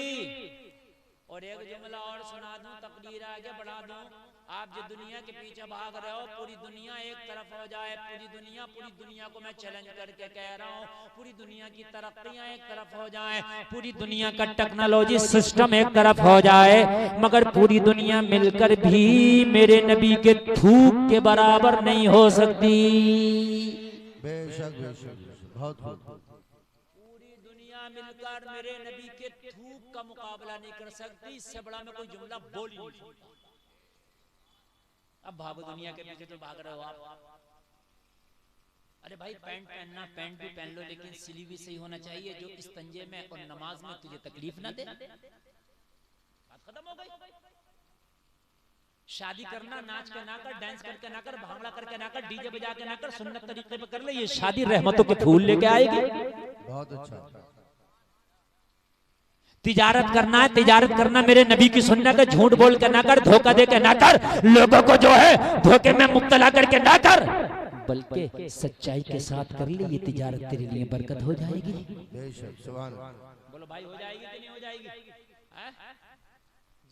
और एक जुमला और सुना दूं, तकदीर आगे बढ़ा दूं। आप जो दुनिया के पीछे भाग रहे हो, पूरी दुनिया एक तरफ हो जाए, पूरी दुनिया को मैं चैलेंज करके कह रहा हूँ, पूरी दुनिया की तरक्कियां एक तरफ हो जाए, पूरी दुनिया का टेक्नोलॉजी सिस्टम एक तरफ हो जाए, मगर पूरी दुनिया मिलकर भी मेरे नबी के थूक के बराबर नहीं हो सकती। बेशक बेशक, बहुत बहुत। मिलकर मेरे नबी के थूक का मुकाबला नहीं कर सकती। इससे बड़ा मैं कोई जुमला बोल ही नहीं सकता। अब भागो दुनिया के पीछे तो भाग रहे हो आप। अरे भाई पैंट पहनना, पैंट भी पहन लो, लेकिन सिली भी सही होना चाहिए, जो इस तंजे में और नमाज में तुझे तकलीफ ना दे। बात खत्म हो गई। शादी करना नाच के ना कर, डांस करके ना कर, भांगड़ा करके ना कर, डीजे बजा के ना कर, सुन्नत तरीके पे कर ले। ये शादी रहमतों के फूल लेके आएगी। बहुत अच्छा। तिजारत करना है, तिजारत करना मेरे नबी की सुन्नत है। झूठ बोल के ना कर, धोखा दे के ना कर, लोगों को जो है धोखे में मुब्तला करके ना कर, बल्कि सच्चाई के साथ कर ले। ये तिजारत तेरे लिए बरकत हो जाएगी। बेशक, सुभान अल्लाह। बोलो भाई हो जाएगी कि नहीं हो जाएगी?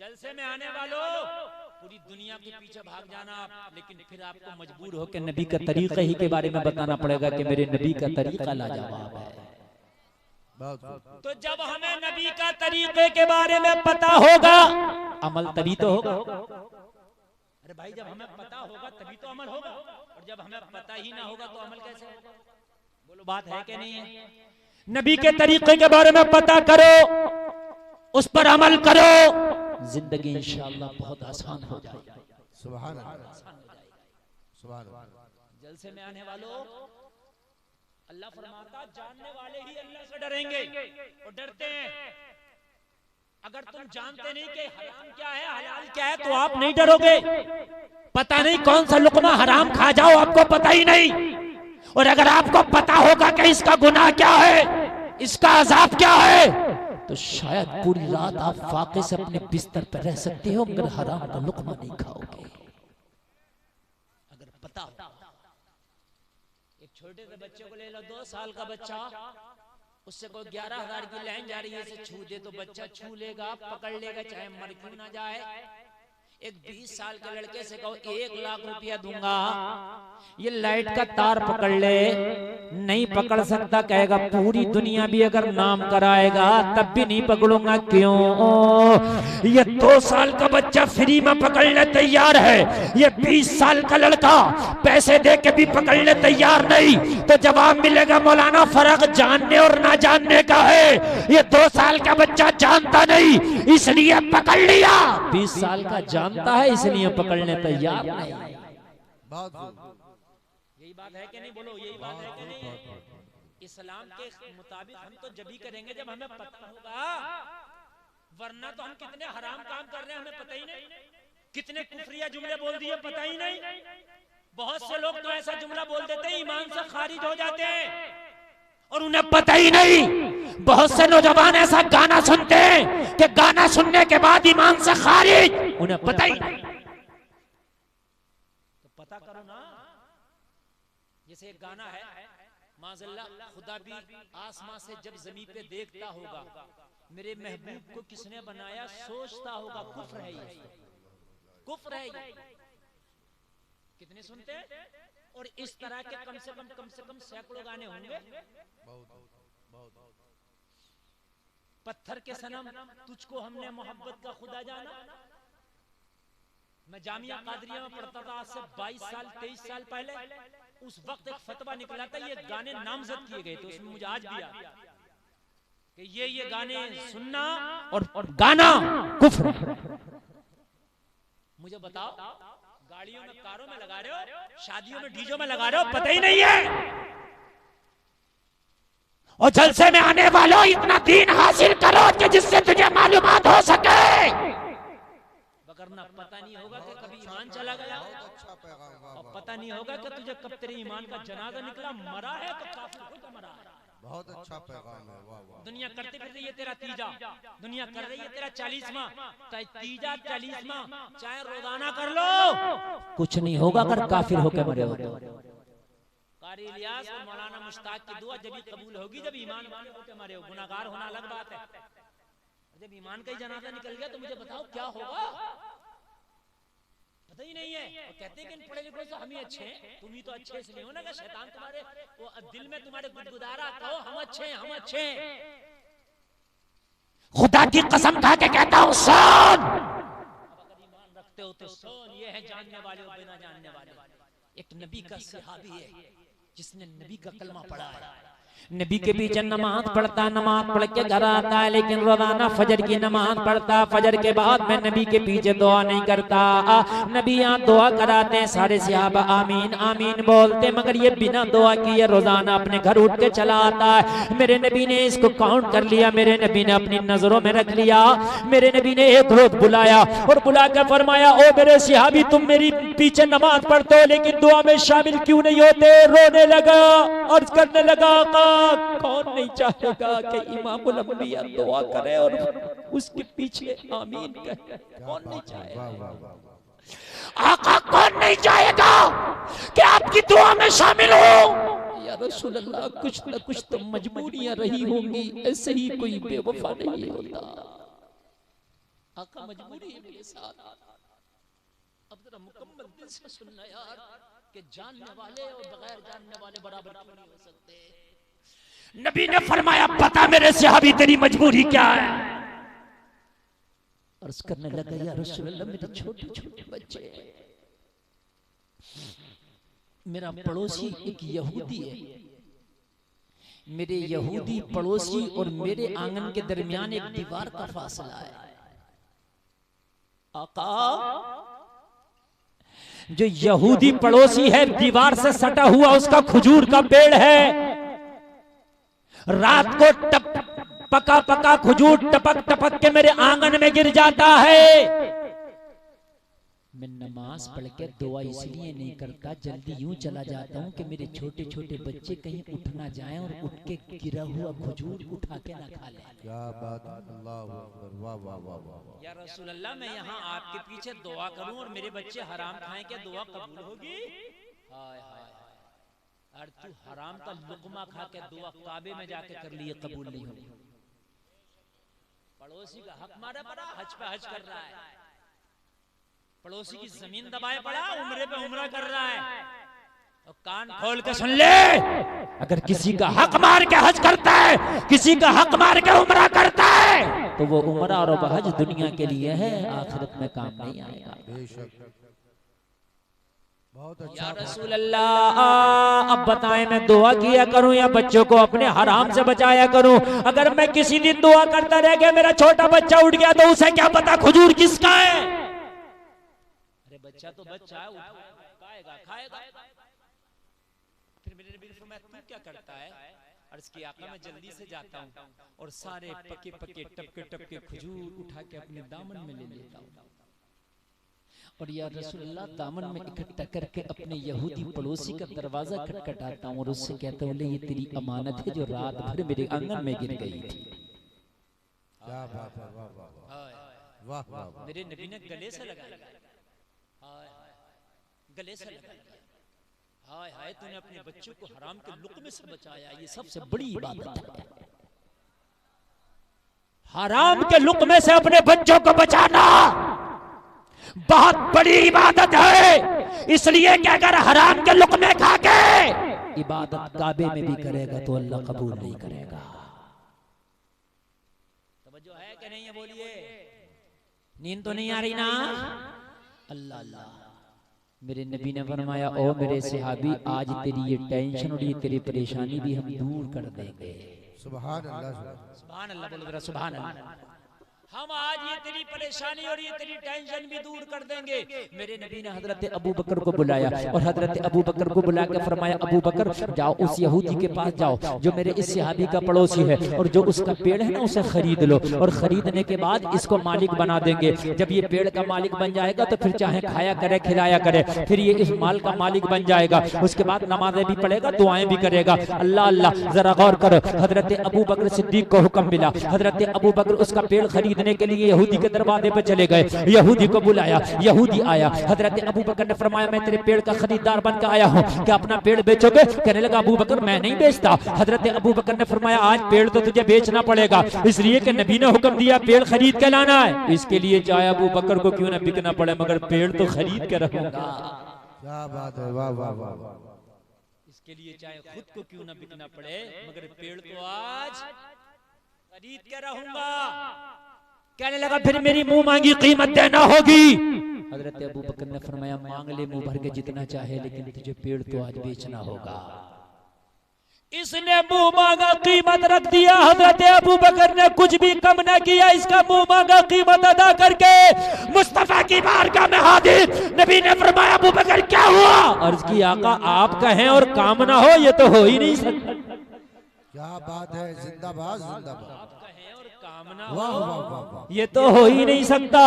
जलसे में आने वालों, पूरी दुनिया के पीछे भाग जाना, लेकिन फिर आपको मजबूर होकर नबी का तरीका ही के बारे में बताना पड़ेगा कि मेरे नबी का तरीका लाजवाब है। तो जब हमें नबी का तरीके के बारे में पता होगा, अमल तभी तो होगा। अरे भाई जब हमें पता होगा तभी तो अमल होगा, और जब हमें पता ही ना होगा तो अमल कैसे होगा? बोलो बात है कि नहीं है? नबी के तरीके के बारे में पता करो, उस पर अमल करो, जिंदगी इंशाअल्लाह बहुत आसान हो जाएगी। सुभान अल्लाह, सुभान अल्लाह। जलसे में आने वालों, अल्लाह फरमाता जानने वाले ही अल्लाह से डरेंगे और डरते हैं। अगर तुम जानते नहीं कि हराम क्या है हलाल क्या है तो आप नहीं डरोगे। पता नहीं कौन सा लुकमा हराम खा जाओ, आपको पता ही नहीं। और अगर आपको पता होगा कि इसका गुनाह क्या है, इसका अजाब क्या है, तो शायद पूरी रात आप फाके से अपने बिस्तर पर रह सकते हो अगर हराम का लुकमा नहीं खाओगे। अगर पता हो, एक छोटे से बच्चे को ले लो, 2 साल का बच्चा, उससे कोई 11,000 की लाइन जा रही है, इसे छू दे तो बच्चा छू लेगा, पकड़ लेगा, चाहे मर क्यों ना जाए। एक 20 साल के लड़के से कहो 1 लाख रुपया दूंगा, ये लाइट का तार पकड़ ले, नहीं पकड़ सकता, कहेगा पूरी दुनिया भी अगर नाम कराएगा तब भी नहीं पकड़ूंगा। क्यों? ये 2 साल का बच्चा फ्री में पकड़ने तैयार है, ये 20 साल का लड़का पैसे दे के भी पकड़ने तैयार नहीं। तो जवाब मिलेगा मौलाना फर्क जानने और ना जानने का है। ये 2 साल का बच्चा जानता नहीं इसलिए पकड़ लिया, 20 साल का जानता है इसलिए पकड़ने तैयार नहीं। यही बात है कि नहीं? बोलो यही बात है कि नहीं? इस्लाम के मुताबिक हम तो जब ही करेंगे जब हमें पता होगा, वरना तो हम कितने हराम काम कर रहे हैं हमें पता ही नहीं, कितने कुफरिया जुमले बोल दिए पता ही नहीं। बहुत से लोग तो ऐसा जुमला बोल देते हैं ईमान से खारिज हो जाते हैं और उन्हें पता ही नहीं। बहुत से नौजवान ऐसा गाना सुनते हैं कि गाना सुनने के बाद ईमान से खारिज, उन्हें पता ही नहीं। तो पता करो ना। जैसे एक गाना है, माज़अल्लाह खुदा भी आसमां से जब जमीन पे देखता होगा, मेरे महबूब को किसने बनाया सोचता होगा। कुफ्र है ये, कुफ्र है ये। कितने सुनते हैं? और इस तरह के कम से कम सैकड़ों गाने होंगे। पत्थर के सनम तुझको हमने मोहब्बत का खुदा जाना। मैं जामिया कादरिया में पढ़ता था आज से 22 साल 23 साल पहले। उस वक्त एक फतवा निकला था, ये गाने नामजद किए गए थे, उसमें मुझे आज भी याद कि ये गाने सुनना और गाना कुफ्र। मुझे बताओ, गाड़ियों में कारों में लगा रहे हो, शादियों में डीजों में लगा रहे हो, पता ही नहीं है। और जलसे में आने वालों इतना दीन हासिल करो कि जिससे तुझे मालूमात हो सके, वरना पता नहीं होगा कि कभी ईमान चला गया, और पता नहीं होगा कि तुझे कब तेरे ईमान का जनाजा निकला। मरा है तो काफिर हो तो मरा है। बहुत अच्छा पैगाम है। वाह वाह। दुनिया करते फिरते ये तेरा तीजा, दुनिया कर रही है तेरा 40वां, तीजा 40वां चाहे रोजाना कर लो, कुछ नहीं होगा अगर काफिर होकर मरे हो। कारी इलियास और मौलाना मुश्ताक की दुआ जब कबूल होगी जब ईमान वाले होकर मरे हो। गुनाहगार होना अलग बात है, जब ईमान का ही जनाजा निकल गया तो मुझे बताओ क्या होगा, पता ही नहीं है। और कहते हैं कि इन पढ़े लिखों से हम ही अच्छे हैं। तुम ही तो अच्छे इसलिए हो ना कि शैतान तुम्हारे वो दिल में तुम्हारे गुदगुदारा कहो हम अच्छे हैं, हम अच्छे हैं। खुदा की कसम खा के कहता हूं सुन, अगर ईमान रखते हो तो सुन, ये है जानने वाले और बिना जानने वाले। एक नबी का सहाबी है जिसने नबी का कलमा पढ़ा है, नबी के पीछे नमाज पढ़ता, नमाज पढ़ के घर आता है, लेकिन रोजाना फजर की नमाज पढ़ता। फजर के बाद मैं नबी के पीछे दुआ नहीं करता। नबी यहाँ दुआ कराते हैं, सारे सहाबा आमीन आमीन बोलते, मगर ये बिना दुआ किए रोजाना अपने घर उठ के चला आता है। मेरे नबी ने इसको काउंट कर लिया, मेरे नबी ने अपनी नजरों में रख लिया। मेरे नबी ने एक रोज बुलाया और बुला कर फरमाया, ओ मेरे सहाबी तुम मेरी पीछे नमाज पढ़ते हो लेकिन दुआ में शामिल क्यों नहीं होते? रोने लगा, अर्ज करने लगा, कौन नहीं चाहेगा कि इमामुल अंबिया दुआ करे और उसके पीछे आमीन कहे? कौन नहीं चाहेगा? आका कौन नहीं चाहेगा कि आपकी दुआ में शामिल हो? या रसूल अल्लाह, कुछ न कुछ तो मजबूरियां रही होंगी, ऐसे ही कोई बेवफा नहीं होता। आका मजबूरी है मेरे साथ। अब जरा मुकम्मल दिल से सुनना यार कि जानने वाले और बगैर जानने वाले बराबर क्यों नहीं हो सकते। नबी ने फरमाया, बता मेरे सहाबी तेरी मजबूरी क्या है? अर्ज करने लगा, या रसूल अल्लाह मेरे छोटे छोटे बच्चे, मेरा पड़ोसी एक यहूदी है, मेरे यहूदी पड़ोसी और मेरे आंगन के दरमियान एक दीवार का फासला है। आका, जो यहूदी पड़ोसी है दीवार से सटा हुआ उसका खजूर का पेड़ है, रात को पका पका खजूर टपक टपक के मेरे आंगन में गिर जाता है। मैं नमाज पढ़ के दुआ इसलिए नहीं करता, जल्दी यूं चला जाता हूं कि मेरे छोटे छोटे बच्चे कहीं उठ ना जाएं और उठ के गिरा हुआ खजूर उठा के ना खा लें। क्या बात, अल्लाह अकबर, वाह वाह वाह वाह। या रसूल अल्लाह, मैं यहाँ आपके पीछे दुआ करूं और मेरे बच्चे हराम खाएं, क्या दुआ कबूल होगी? हाय हाय, और तू हराम का लुकमा खा के दुआ काबे में जाके कर लिए, कबूल नहीं होगी। पड़ोसी का हक मारे पड़ा, हज पे हज कर रहा है, पड़ोसी की जमीन दबाए पड़ा, उम्रे पे उम्रा कर रहा है। और कान खोल के सुन ले, अगर किसी का हक मार के हज करता है, किसी का हक मार के उम्रा करता है, तो वो उम्रा और हज दुनिया के लिए है, आखिरत में काम नहीं आएगा। बेशक, बहुत अच्छा। या रसूल अल्लाह, अब बताएं मैं दुआ किया करूं या बच्चों को अपने हराम से बचाया करूं? अगर मैं किसी दिन दुआ करता रह गया, मेरा छोटा बच्चा उठ गया, तो उसे क्या पता खजूर किसका है? बच्चा तो बच्चा है, खाएगा खाएगा। फिर मेरे नबी ने फरमाया, तू क्या करता है? अर्ज़ की, आका मैं जल्दी से जाता हूँ और सारे पके पके टपके टपके खजूर उठा के अपने दामन में ले लेता हूँ, और या रसूलुल्लाह दामन में इकट्ठा करके अपने यहूदी पड़ोसी का दरवाजा खटखटाता हूँ और उससे कहता हूँ, ले ये तेरी अमानत है जो रात भर मेरे आंगन में गिर गई थी। क्या बात है, वाह वाह वाह वाह। मेरे नबी ने गले से लगाया, गले से लगाया, हाय हाय, तूने अपने बच्चों को हराम के लुक़मे से बचाया, ये सबसे बड़ी इबादत है। हराम के लुक़मे से अपने बच्चों को बचाना बहुत बड़ी इबादत है, इसलिए कि अगर हराम के लुक़मे खा के इबादत काबे में भी करेगा तो अल्लाह कबूल नहीं करेगा। तवज्जो है कि नहीं है? बोलिए, नींद तो नहीं आ रही ना? अल्लाह अल्लाह। मेरे नबी ने फरमाया, ओ मेरे सहाबी, आज तेरी ये टेंशन और ये तेरी परेशानी भी हम दूर कर देंगे। सुभान अल्लाह, सुभान अल्लाह, बोलो जरा सुभान अल्लाह। हम आज ये तेरी परेशानी और ये तेरी टेंशन भी दूर कर देंगे। मेरे नबी ने हजरत अबू बकर को बुलाया और हजरत अबू बकर को बुला के फरमाया, अबू बकर जाओ उस यहूदी के पास जाओ जो मेरे इस सहाबी का पड़ोसी है, और जो उसका पेड़ है ना उसे खरीद लो, और खरीदने के बाद इसको मालिक बना देंगे। जब ये पेड़ का मालिक बन जाएगा तो फिर चाहे खाया करे खिलाया करे, फिर ये इस माल का मालिक बन जाएगा। उसके बाद नमाजें भी पढ़ेगा, दुआएं भी करेगा। अल्लाह अल्लाह, जरा गौर करो, हजरत अबू बकर सिद्दीक को हुक्म मिला, हजरत अबू बकर उसका पेड़ खरीदने के लिए यहूदी के दरवाजे पे चले गए, यहूदी को बुलाया, यहूदी आया। हजरत अबू बकर ने फरमाया, मैं तेरे पेड़ का खरीदार बनकर आया हूँ, क्या अपना पेड़ बेचोगे? कहने लगा, अबू बकर मैं नहीं बेचता। हजरत अबू बकर ने फरमाया, आज पेड़ तो तुझे बेचना पड़ेगा, इसलिए कि नबी ने हुक्म दिया पेड़ खरीद के लाना है, इसके लिए चाहे अबू बकर को क्यों ना बिकना पड़े, मगर पेड़ तो खरीद के रखूंगा। क्या बात है, वाह वाह वाह। इसके लिए चाहे खुद को क्यों ना बिकना पड़े, मगर पेड़ तो आज खरीद के रहूंगा। कहने लगा, फिर मेरी मुंह मांगी कीमत देना होगी। हजरत अबू बकर ने फरमाया, मांग ले मुंह भर के जितना चाहे, लेकिन तुझे पेड़ तो आज बेचना होगा। इसने मुंह मांगा, कीमत रख दिया। हजरत अबू बकर ने कुछ भी कम ना किया, इसका मुंह मांगा कीमत अदा करके मुस्तफा की बारगाह में हाजिर। नबी ने फरमाया, अबू बकर क्या हुआ? अर्ज की, आका आप कहें और काम ना हो, ये तो हो ही नहीं सकता। क्या बात है, जिंदाबाद जिंदाबाद, वाह वाह वाह, ये तो हो ही नहीं सकता।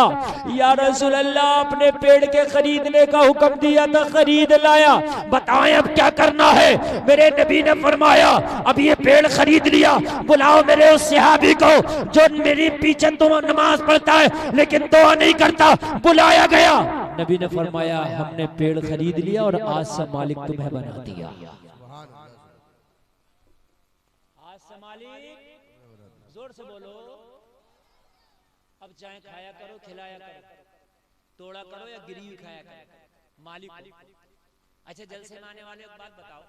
या रसूल अल्लाह, अपने पेड़ के खरीदने का हुक्म दिया था, खरीद लाया, बताएं अब क्या करना है? मेरे नबी ने फरमाया, अब ये पेड़ खरीद लिया, बुलाओ मेरे उस सहाबी को जो मेरे पीछे तो नमाज पढ़ता है लेकिन दुआ नहीं करता। बुलाया गया, नबी ने फरमाया, हमने पेड़ खरीद लिया और आज से मालिक तुम्हें बना दिया। आज से मालिक, जोर से बोलो, अब चाहे खाया करो खिलाया करो, तोड़ा करो या गिरी खाया करो, मालिक। अच्छा, जलसे में आने वाले एक बात बताओ,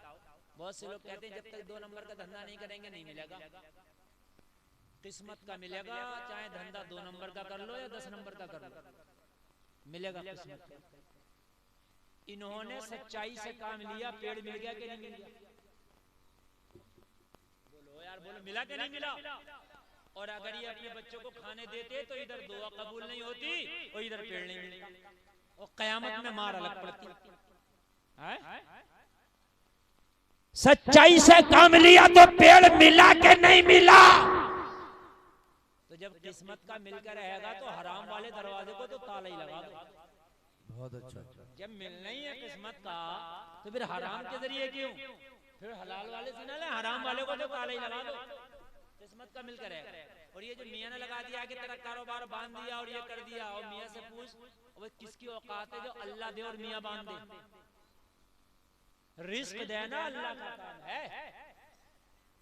बहुत से लोग कहते हैं जब तक 2 नंबर का धंधा नहीं करेंगे नहीं मिलेगा। किस्मत का मिलेगा, चाहे धंधा 2 नंबर का कर लो या 10 नंबर का कर लो, मिलेगा किस्मत। इन्होंने सच्चाई से काम लिया, पेड़ मिल गया कि नहीं मिल गया? बोलो यार, बोलो, मिला कि नहीं मिला? और अगर ये अपने बच्चों को खाने देते तो इधर दुआ कबूल नहीं होती और इधर पेड़ नहीं मिलता, और कयामत में मार अलग पड़ती है। सच्चाई से काम लिया तो पेड़ मिला के नहीं मिला? तो जब किस्मत का मिलकर रहेगा तो हराम वाले दरवाजे को तो ताला ही लगा दो। बहुत अच्छा। जब मिलना ही है किस्मत का तो फिर हराम के जरिए क्यों? फिर हलाल वाले से ना ले, हराम वाले को तो ताला ही लगा दो। किस्मत का मिलकर है। और ये जो मियाँ ने लगा दिया कि तेरा कारोबार बांध दिया और ये कर दिया, और मियाँ से पूछ वो किसकी औकात है जो अल्लाह दे और मियाँ बांध दे? रिस्क देना अल्लाह का काम है,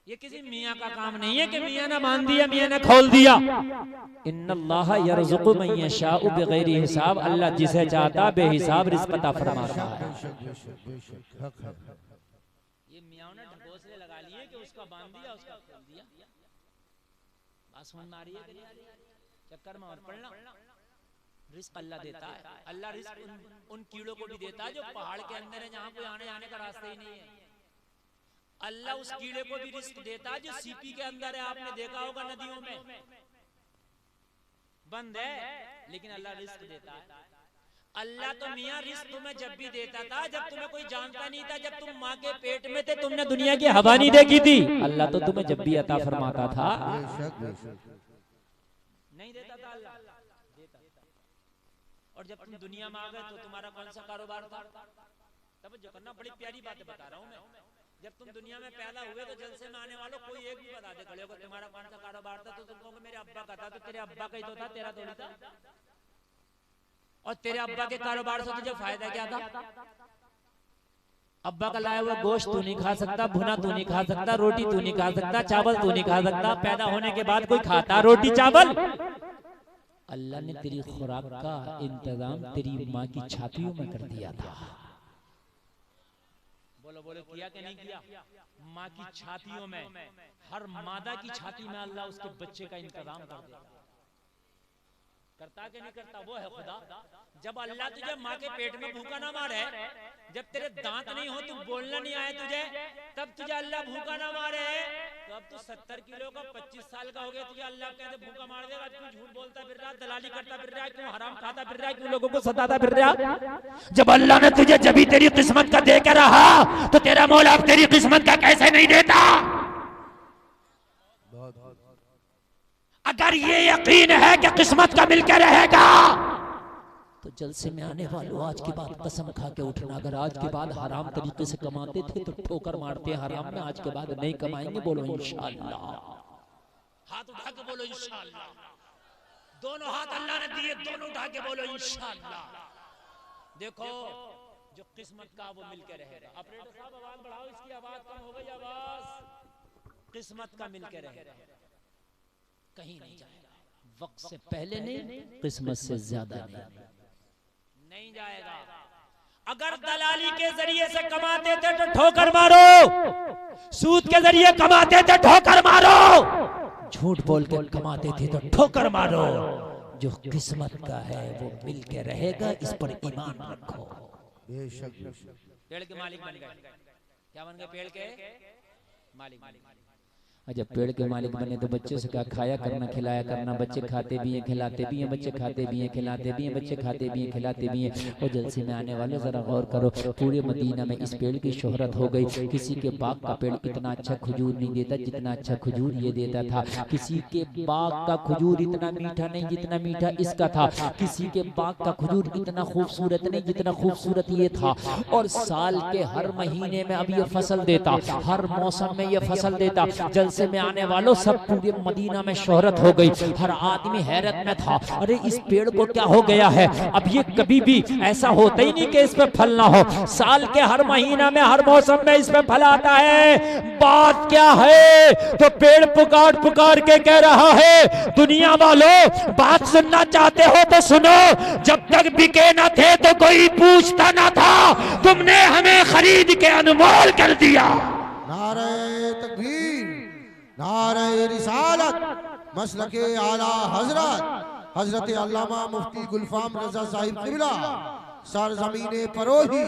ये किसी मियाँ का काम नहीं है कि मियाँ ने बांध दिया, मियाँ ने खोल दिया। इन्नल्लाह यरज़ुक़ु मन यशाउ बिग़ैरि हिसाब, अल्लाह जिसे चाहता बेहिसाब रिज़्क़ अता फरमाता है। ये मियाँ ने ढकोसले लगा लिए कि उसका बांध दिया, उसका खोल दिया। बात समझ में आ रही है? चक्कर में और पड़ना। रिस्क अल्लाह देता है। अल्लाह रिस्क उन कीड़ों को भी देता है जो पहाड़ के अंदर है, जहाँ कोई आने जाने का रास्ता ही नहीं है। अल्लाह उस कीड़े को भी रिस्क देता है जो सीपी के अंदर है। आपने देखा होगा नदियों में बंद है, लेकिन अल्लाह रिस्क देता है। अल्लाह तो मियाँ रिस्क तुम्हें जब भी देता था जब तुम्हें कोई जानता नहीं था, जब तुम माँ के पेट में थे, तुमने दुनिया की हवा नहीं देखी थी। अल्लाह तो तुम्हें जब भी अता फरमाता था, नहीं देता था अल्लाह, देता। और जब तुम दुनिया में आ गए तो तुम्हारा कौन सा कारोबार था? तब जो करना, बड़ी प्यारी बातें बता रहा हूँ मैं। जब तुम दुनिया में पैदा हुए तो जलसे में आने वालों कोई एक भी बता दे खड़े होगा तुम्हारा कौन सा कारोबार था, तो तुम कहोगे मेरे अब्बा का था। तो तेरे अब्बा का ही तो था, तेरा थोड़ी था। और तेरे अब्बा के कारोबार से तुझे फायदा क्या था? अब्बा का लाया हुआ गोश्त तू नहीं खा सकता, भुना तू नहीं खा सकता, रोटी तू नहीं खा सकता, चावल तू नहीं खा सकता। पैदा होने के बाद कोई खाता रोटी चावल? अल्लाह ने तेरी खुराक का इंतजाम तेरी माँ की छातियों में कर दिया था। बोलो बोलो, किया कि नहीं किया? माँ की छातियों में, हर मादा की छाती में अल्लाह उसके बच्चे का इंतजाम कर दिया। करता कि नहीं करता? वो है खुदा। जब अल्लाह तुझे माँ के पेट में भूखा ना मारे, जब तेरे दांत नहीं हो, तू बोलना नहीं आए तुझे, तब तुझे अल्लाह भूखा ना मारे। तो अब तू 70 किलो का 25 साल का हो गया, तुझे अल्लाह कहते भूखा मार देगा। क्यों झूठ बोलता फिर रहा, दलाली करता फिर रहा, क्यों हराम खाता फिर रहा, क्यों लोगों को सताता फिर रहा? जब अल्लाह ने तुझे जब ही तेरी किस्मत का दे कर रहा, तो तेरा मौला अब तेरी किस्मत का कैसे नहीं देता? अगर ये यकीन है कि किस्मत का मिलकर रहेगा, तो जलसे में आने वालों आज के बाद कसम खा के उठना। अगर आज के बाद हराम तरीके से कमाते थे तो ठोकर मारते हैं हराम में, आज के बाद नहीं कमाएंगे। बोलो इंशाअल्लाह। हाथ उठा के बोलो इंशाअल्लाह। दोनों हाथ अल्लाह ने दिए, दोनों उठा के बोलो इंशाअल्लाह। देखो जो किस्मत का वो मिलकर रहेगा। ऑपरेटर साहब आवाज बढ़ाओ, इसकी आवाज कम हो गई आवाज। किस्मत का मिलकर रहेगा, कहीं नहीं जाएगा। वक्त से पहले नहीं, किस्मत से ज्यादा नहीं जाएगा। अगर दलाली के जरिए से कमाते थे तो ठोकर मारो, सूद के जरिए कमाते थे ठोकर मारो, झूठ बोल के कमाते थे तो ठोकर मारो। जो किस्मत का है वो मिल के रहेगा, इस पर ईमान रखो। पेड़ के मालिक बन गए। क्या बन गए? पेड़ के मालिक। जब पेड़ के मालिक बने तो बच्चों से क्या खाया करना, खिलाया करना। बच्चे खाते भी हैं, खिलाते भी हैं, बच्चे खाते भी हैं, खिलाते भी हैं, बच्चे खाते भी हैं, खिलाते भी हैं। और जलसे में आने वाले जरा गौर करो, पूरे मदीना में इस पेड़ की शोहरत हो गई। किसी के बाग का पेड़ इतना अच्छा खजूर नहीं देता जितना अच्छा खजूर ये देता था। किसी के बाग का खजूर इतना मीठा नहीं जितना मीठा इसका था। किसी के बाग का खजूर इतना खूबसूरत नहीं जितना खूबसूरत ये था। और साल के हर महीने में अब ये फसल देता, हर मौसम में ये फसल देता। जलसे में आने वालों सब पूरे मदीना में शोहरत हो गई। हर आदमी हैरत में था, अरे इस पेड़ को क्या हो गया है? अब ये कभी भी ऐसा होता ही नहीं कि इस पे फल ना हो। साल के हर महीना में, हर मौसम में इस पे फल आता है। बात क्या है? तो पेड़ पुकार पुकार के कह रहा है, दुनिया वालों बात सुनना चाहते हो तो सुनो। जब तक बिके न थे तो कोई पूछता ना था, तुमने हमें खरीद के अनमोल कर दिया। नारे तकबीर, नारे रिसालत, मसलके आला हजरत हजरत अल्लामा मुफ्ती गुलफाम रजा साहिब किबला सरजमीने परोही।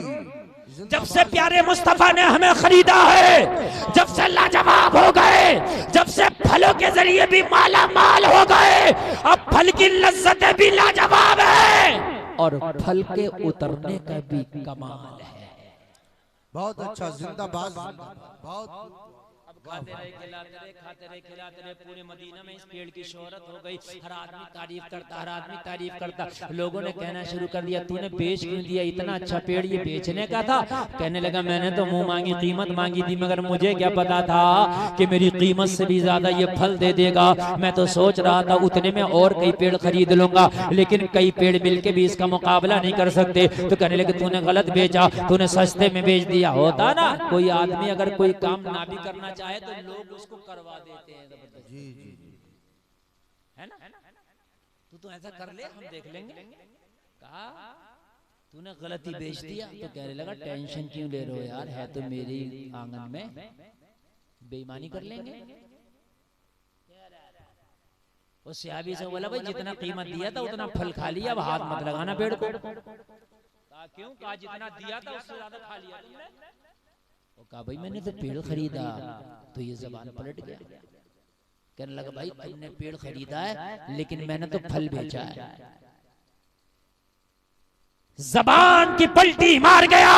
जब से प्यारे मुस्तफा ने हमें खरीदा है, जब से लाजवाब हो गए, जब से फलों के जरिए भी माला माल हो गए, अब फल की लज्जतें भी लाजवाब है और फल के उतरने का भी कमाल है। बहुत अच्छा, जिंदाबाद, बहुत खाते रहे खिलाते रहे पूरे मदीना में इस पेड़ की शोहरत हो गई। हर आदमी तारीफ करता, हर आदमी तारीफ करता। लोगों ने कहना शुरू कर दिया, तूने बेच क्यों दिया, इतना अच्छा पेड़ ये बेचने का था। कहने लगा, मैंने तो मुंह मांगी कीमत मांगी थी, मगर मुझे क्या पता था कि मेरी कीमत से भी ज्यादा ये फल दे देगा। मैं तो सोच रहा था उतने में और कई पेड़ खरीद लूंगा, लेकिन कई पेड़ मिलके भी इसका मुकाबला नहीं कर सकते। तो कहने लगे, तूने गलत बेचा, तूने सस्ते में बेच दिया। होता ना, कोई आदमी अगर कोई काम ना भी करना चाहे तो लोग उसको करवा देते हैं। जी जी जी, है ना, तू ऐसा कर ले, हम देख लेंगे। कहा तूने गलती बेच दिया। तो कहने लगा, टेंशन क्यों ले रहे हो यार, है तो मेरी आंगन में, बेईमानी कर लेंगे। उस सहाबी से बोला, भाई जितना कीमत दिया था उतना फल खा लिया, अब हाथ मत लगाना पेड़ को। क्यों? कहा जितना दिया था उससे ज्यादा खा लिया तुमने। कहा, भाई मैंने तो पेड़ खरीदा। तो ये जबान पलट गया। कहने लगा, भाई तुमने पेड़ खरीदा है, लेकिन मैंने तो फल बेचा है। जबान की पलटी मार गया।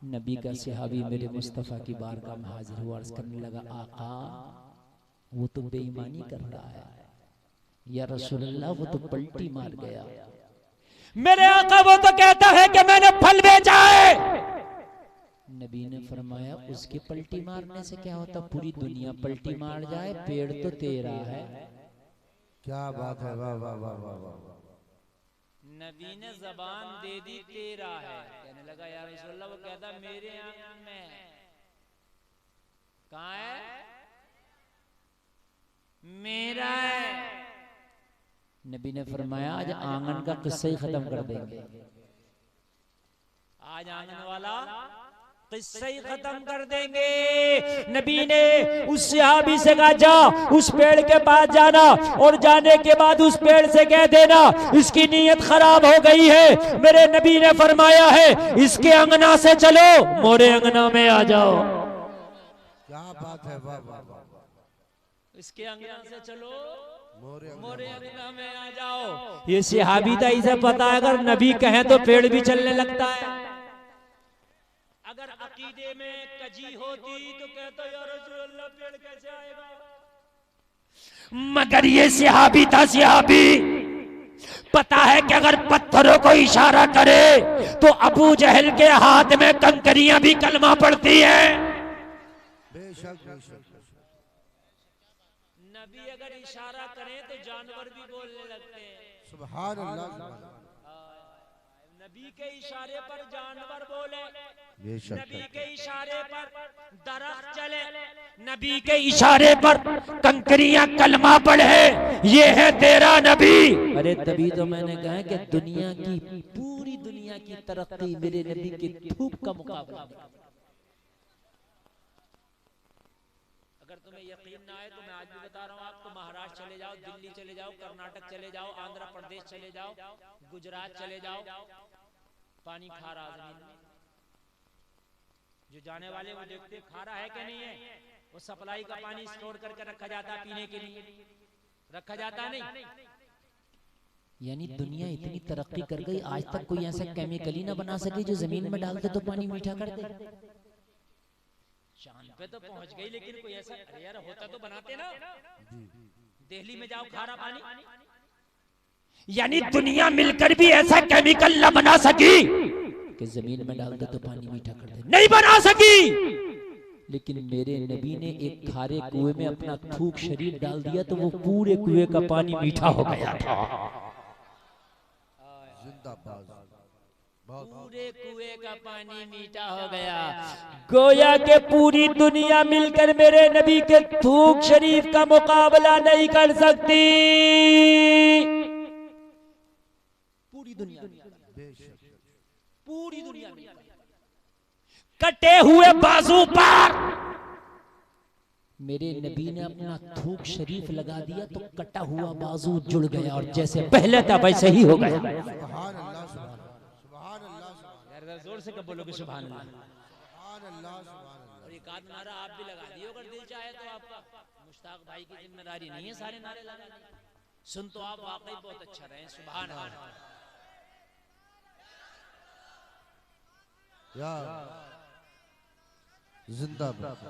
नबी का सहाबी मेरे मुस्तफा की बारगाह में हाजिर हुआ, अर्ज करने लगा, आका वो तो बेईमानी कर रहा है। या रसूलल्लाह, वो तो पलटी मार गया। मेरे आका, वो तो कहता है कि मैंने फल बेचा है। नबी ने फरमाया, उसके पलटी मारने से क्या होता, पूरी दुनिया पलटी मार जाए, पेड़ तो तेरा है। क्या बात है, वाह वाह वाह वाह वाह। नबी ने जबान दे दी, तेरा है। कहने लगा, या रसूलल्लाह, वो कहता मेरे आंगन में है। कहाँ है? मेरा है। नबी ने फरमाया, आज आंगन का किस्सा ही खत्म कर देंगे। आज आंगन वाला किस्सा ही खत्म कर देंगे। नबी ने उस सहाबी से कहा, जा उस पेड़ के पास जाना, और जाने के बाद उस पेड़ से कह देना, इसकी नीयत खराब हो गई है। मेरे नबी ने फरमाया है, इसके अंगना से चलो, मोरे अंगना में आ जाओ। क्या बात है, वाह वाह वाह। इसके अंगना से चलो, मोरे अंगना में आ जाओ। ये सहाबी था, इसे पता है अगर नबी कहें तो पेड़ भी चलने लगता है। अगर अकीदे में कजी होती तो कहता, या रसूलल्लाह, पेड़ कैसे आएगा। मगर ये सहाबी था, सहाबी पता है कि अगर पत्थरों को इशारा करे तो अबू जहल के हाथ में कंकरियां भी कलमा पड़ती हैं। बेशक बेशक। नबी अगर इशारा करें तो जानवर भी बोलने लगते हैं। सुभान अल्लाह। नबी के इशारे पर जानवर बोले, बेशक। नबी के इशारे पर दरख्त चले, नबी के इशारे पर कंकरियां कलमा पढ़े। ये है तेरा नबी। अरे तभी तो मैंने कहा कि दुनिया की, पूरी दुनिया की तरक्की मेरे नबी के थूक का मुकाबला। अगर तुम्हें यकीन ना आए तो मैं आज भी बता रहा हूँ आपको, महाराष्ट्र चले जाओ, दिल्ली चले जाओ, कर्नाटक चले जाओ, आंध्र प्रदेश चले जाओ, गुजरात चले जाओ, पानी खारा जमीन में। जो जाने वाले वो देखते खारा है कि नहीं है। वो सप्लाई का पानी स्टोर करके रखा जाता है, पीने के लिए रखा जाता नहीं। यानी दुनिया इतनी तरक्की कर गई, आज तक कोई ऐसा केमिकल ही ना बना सके जो जमीन में डालते तो पानी मीठा कर दे। चांद पे तो पहुंच गई, लेकिन कोई ऐसा यार होता तो बनाते ना। दिल्ली में जाओ, खारा पानी। यानी दुनिया मिलकर भी ऐसा केमिकल न बना सकी कि जमीन में डाल दे तो पानी मीठा कर दे, नहीं बना सकी। लेकिन मेरे नबी ने एक खारे कुएं में अपना थूक शरीर डाल दिया तो वो पूरे कुएं का पानी मीठा हो गया था। पूरे कुएं का पानी मीठा हो गया। गोया के पूरी दुनिया मिलकर मेरे नबी के थूक शरीफ का मुकाबला नहीं कर सकती। पूरी दुनिया, पूरी दुनिया कटे हुए बाजू पर मेरे नबी ने अपना थूक शरीफ लगा दिया तो कटा हुआ बाजू जुड़ गया और जैसे पहले था वैसे ही हो गया। से कब बोलोगे सुभान अल्लाह। सुभान अल्लाह, सुभान अल्लाह। और एक आध नारा आप भी लगा दिए अगर दिल चाहे तो आपका। मुश्ताक भाई की जिम्मेदारी नहीं है सारे नारे लगाने। सुन तो आप वाकई बहुत अच्छा रहे। सुभान अल्लाह। या जिंदाबाद।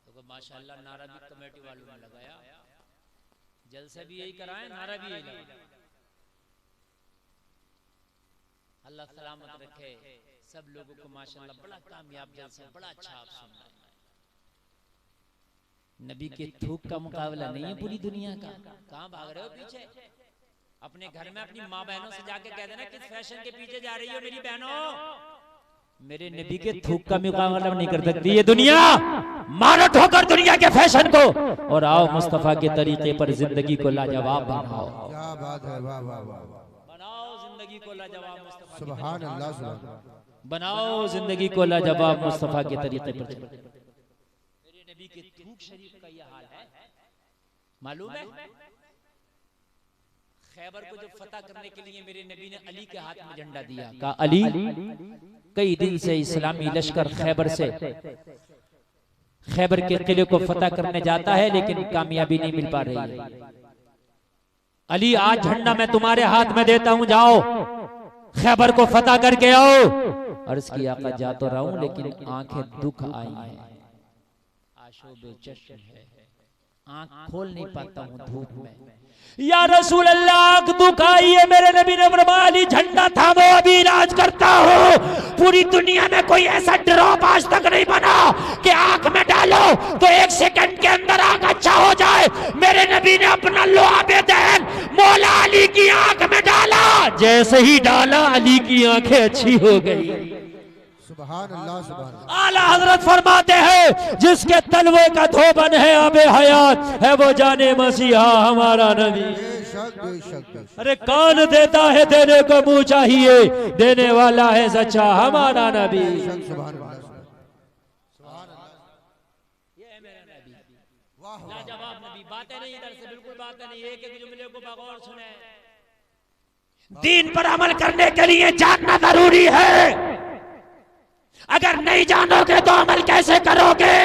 तो माशाल्लाह नारा भी कमेटी वालों ने लगाया, जलसे भी यही कराएं, नारा भी यही लगाएं। अल्लाह सलामत रखे सब लोगों को। माशाल्लाह बड़ा कामयाब जलसा, बड़ा अच्छा आप सुन रहे हैं। नबी के थूक का मुकाबला नहीं है पूरी दुनिया का। कहां भाग रहे हो पीछे? अपने घर में अपनी माँ बहनों से जाके कह देना किस फैशन के पीछे जा रही हो मेरी बहनों। मेरे नबी के थूक का मुकाबला नहीं कर सकती ये दुनिया। मारो ठोकर दुनिया के फैशन को और आओ मुस्तफा के तरीके पर जिंदगी को लाजवाब बनाओ। क्या बात है, वाह वाह वाह। बनाओ जिंदगी को लाजवाब मुस्तफा। सुभान अल्लाह, सुभान अल्लाह। बनाओ जिंदगी को लाजवाब मुस्तफा के तरीके पर। मेरे नबी के थूक शरीफ का यह हाल है। मालूम है खैबर को जब फतह करने के लिए मेरे नबी ने अली के हाथ में झंडा दिया, कहा अली कई दिन से इस्लामी लश्कर खैबर से खैबर के किले को फतह करने जाता है लेकिन कामयाबी नहीं मिल पा रही है। अली आज झंडा मैं तुम्हारे हाथ में देता हूं, जाओ खैबर को फतह करके आओ। अर्ज किया आका जा तो रहा हूं लेकिन आंखें दुख आई हैं, आंसू बेचैन है, आंख खोल नहीं पाता हूं धूप में। या रसूल अल्लाह दुख आई है। मेरे नबी ने फरमाया अली झंडा थामो अभी इलाज करता हूं। पूरी दुनिया में कोई ऐसा ड्रॉप आज तक नहीं बना कि आंख में डालो तो 1 सेकंड के अंदर आंख अच्छा हो जाए। मेरे नबी ने अपना लोहा दहन मौला अली की आंख में डाला, जैसे ही डाला अली की आंखें अच्छी हो गई। सुभान अल्लाह, सुभान अल्लाह। आला हजरत फरमाते हैं जिसके तलवे का धोबन है अबे हयात है वो जाने मसीहा हमारा नबी। बेशक बेशक बेशक। अरे कौन देता है देने को मुंह चाहिए, देने वाला है सच्चा हमारा नबी। बेशक, सुभान अल्लाह, सुभान अल्लाह। ये है मेरा नबी, वाह वाह। लाजवाब नबी। बातें नहीं इधर से, बिल्कुल बातें नहीं, एक एक जुमले को बगौर सुने। दीन पर अमल करने के लिए जानना जरूरी है। अगर नहीं जानोगे तो अमल कैसे करोगे?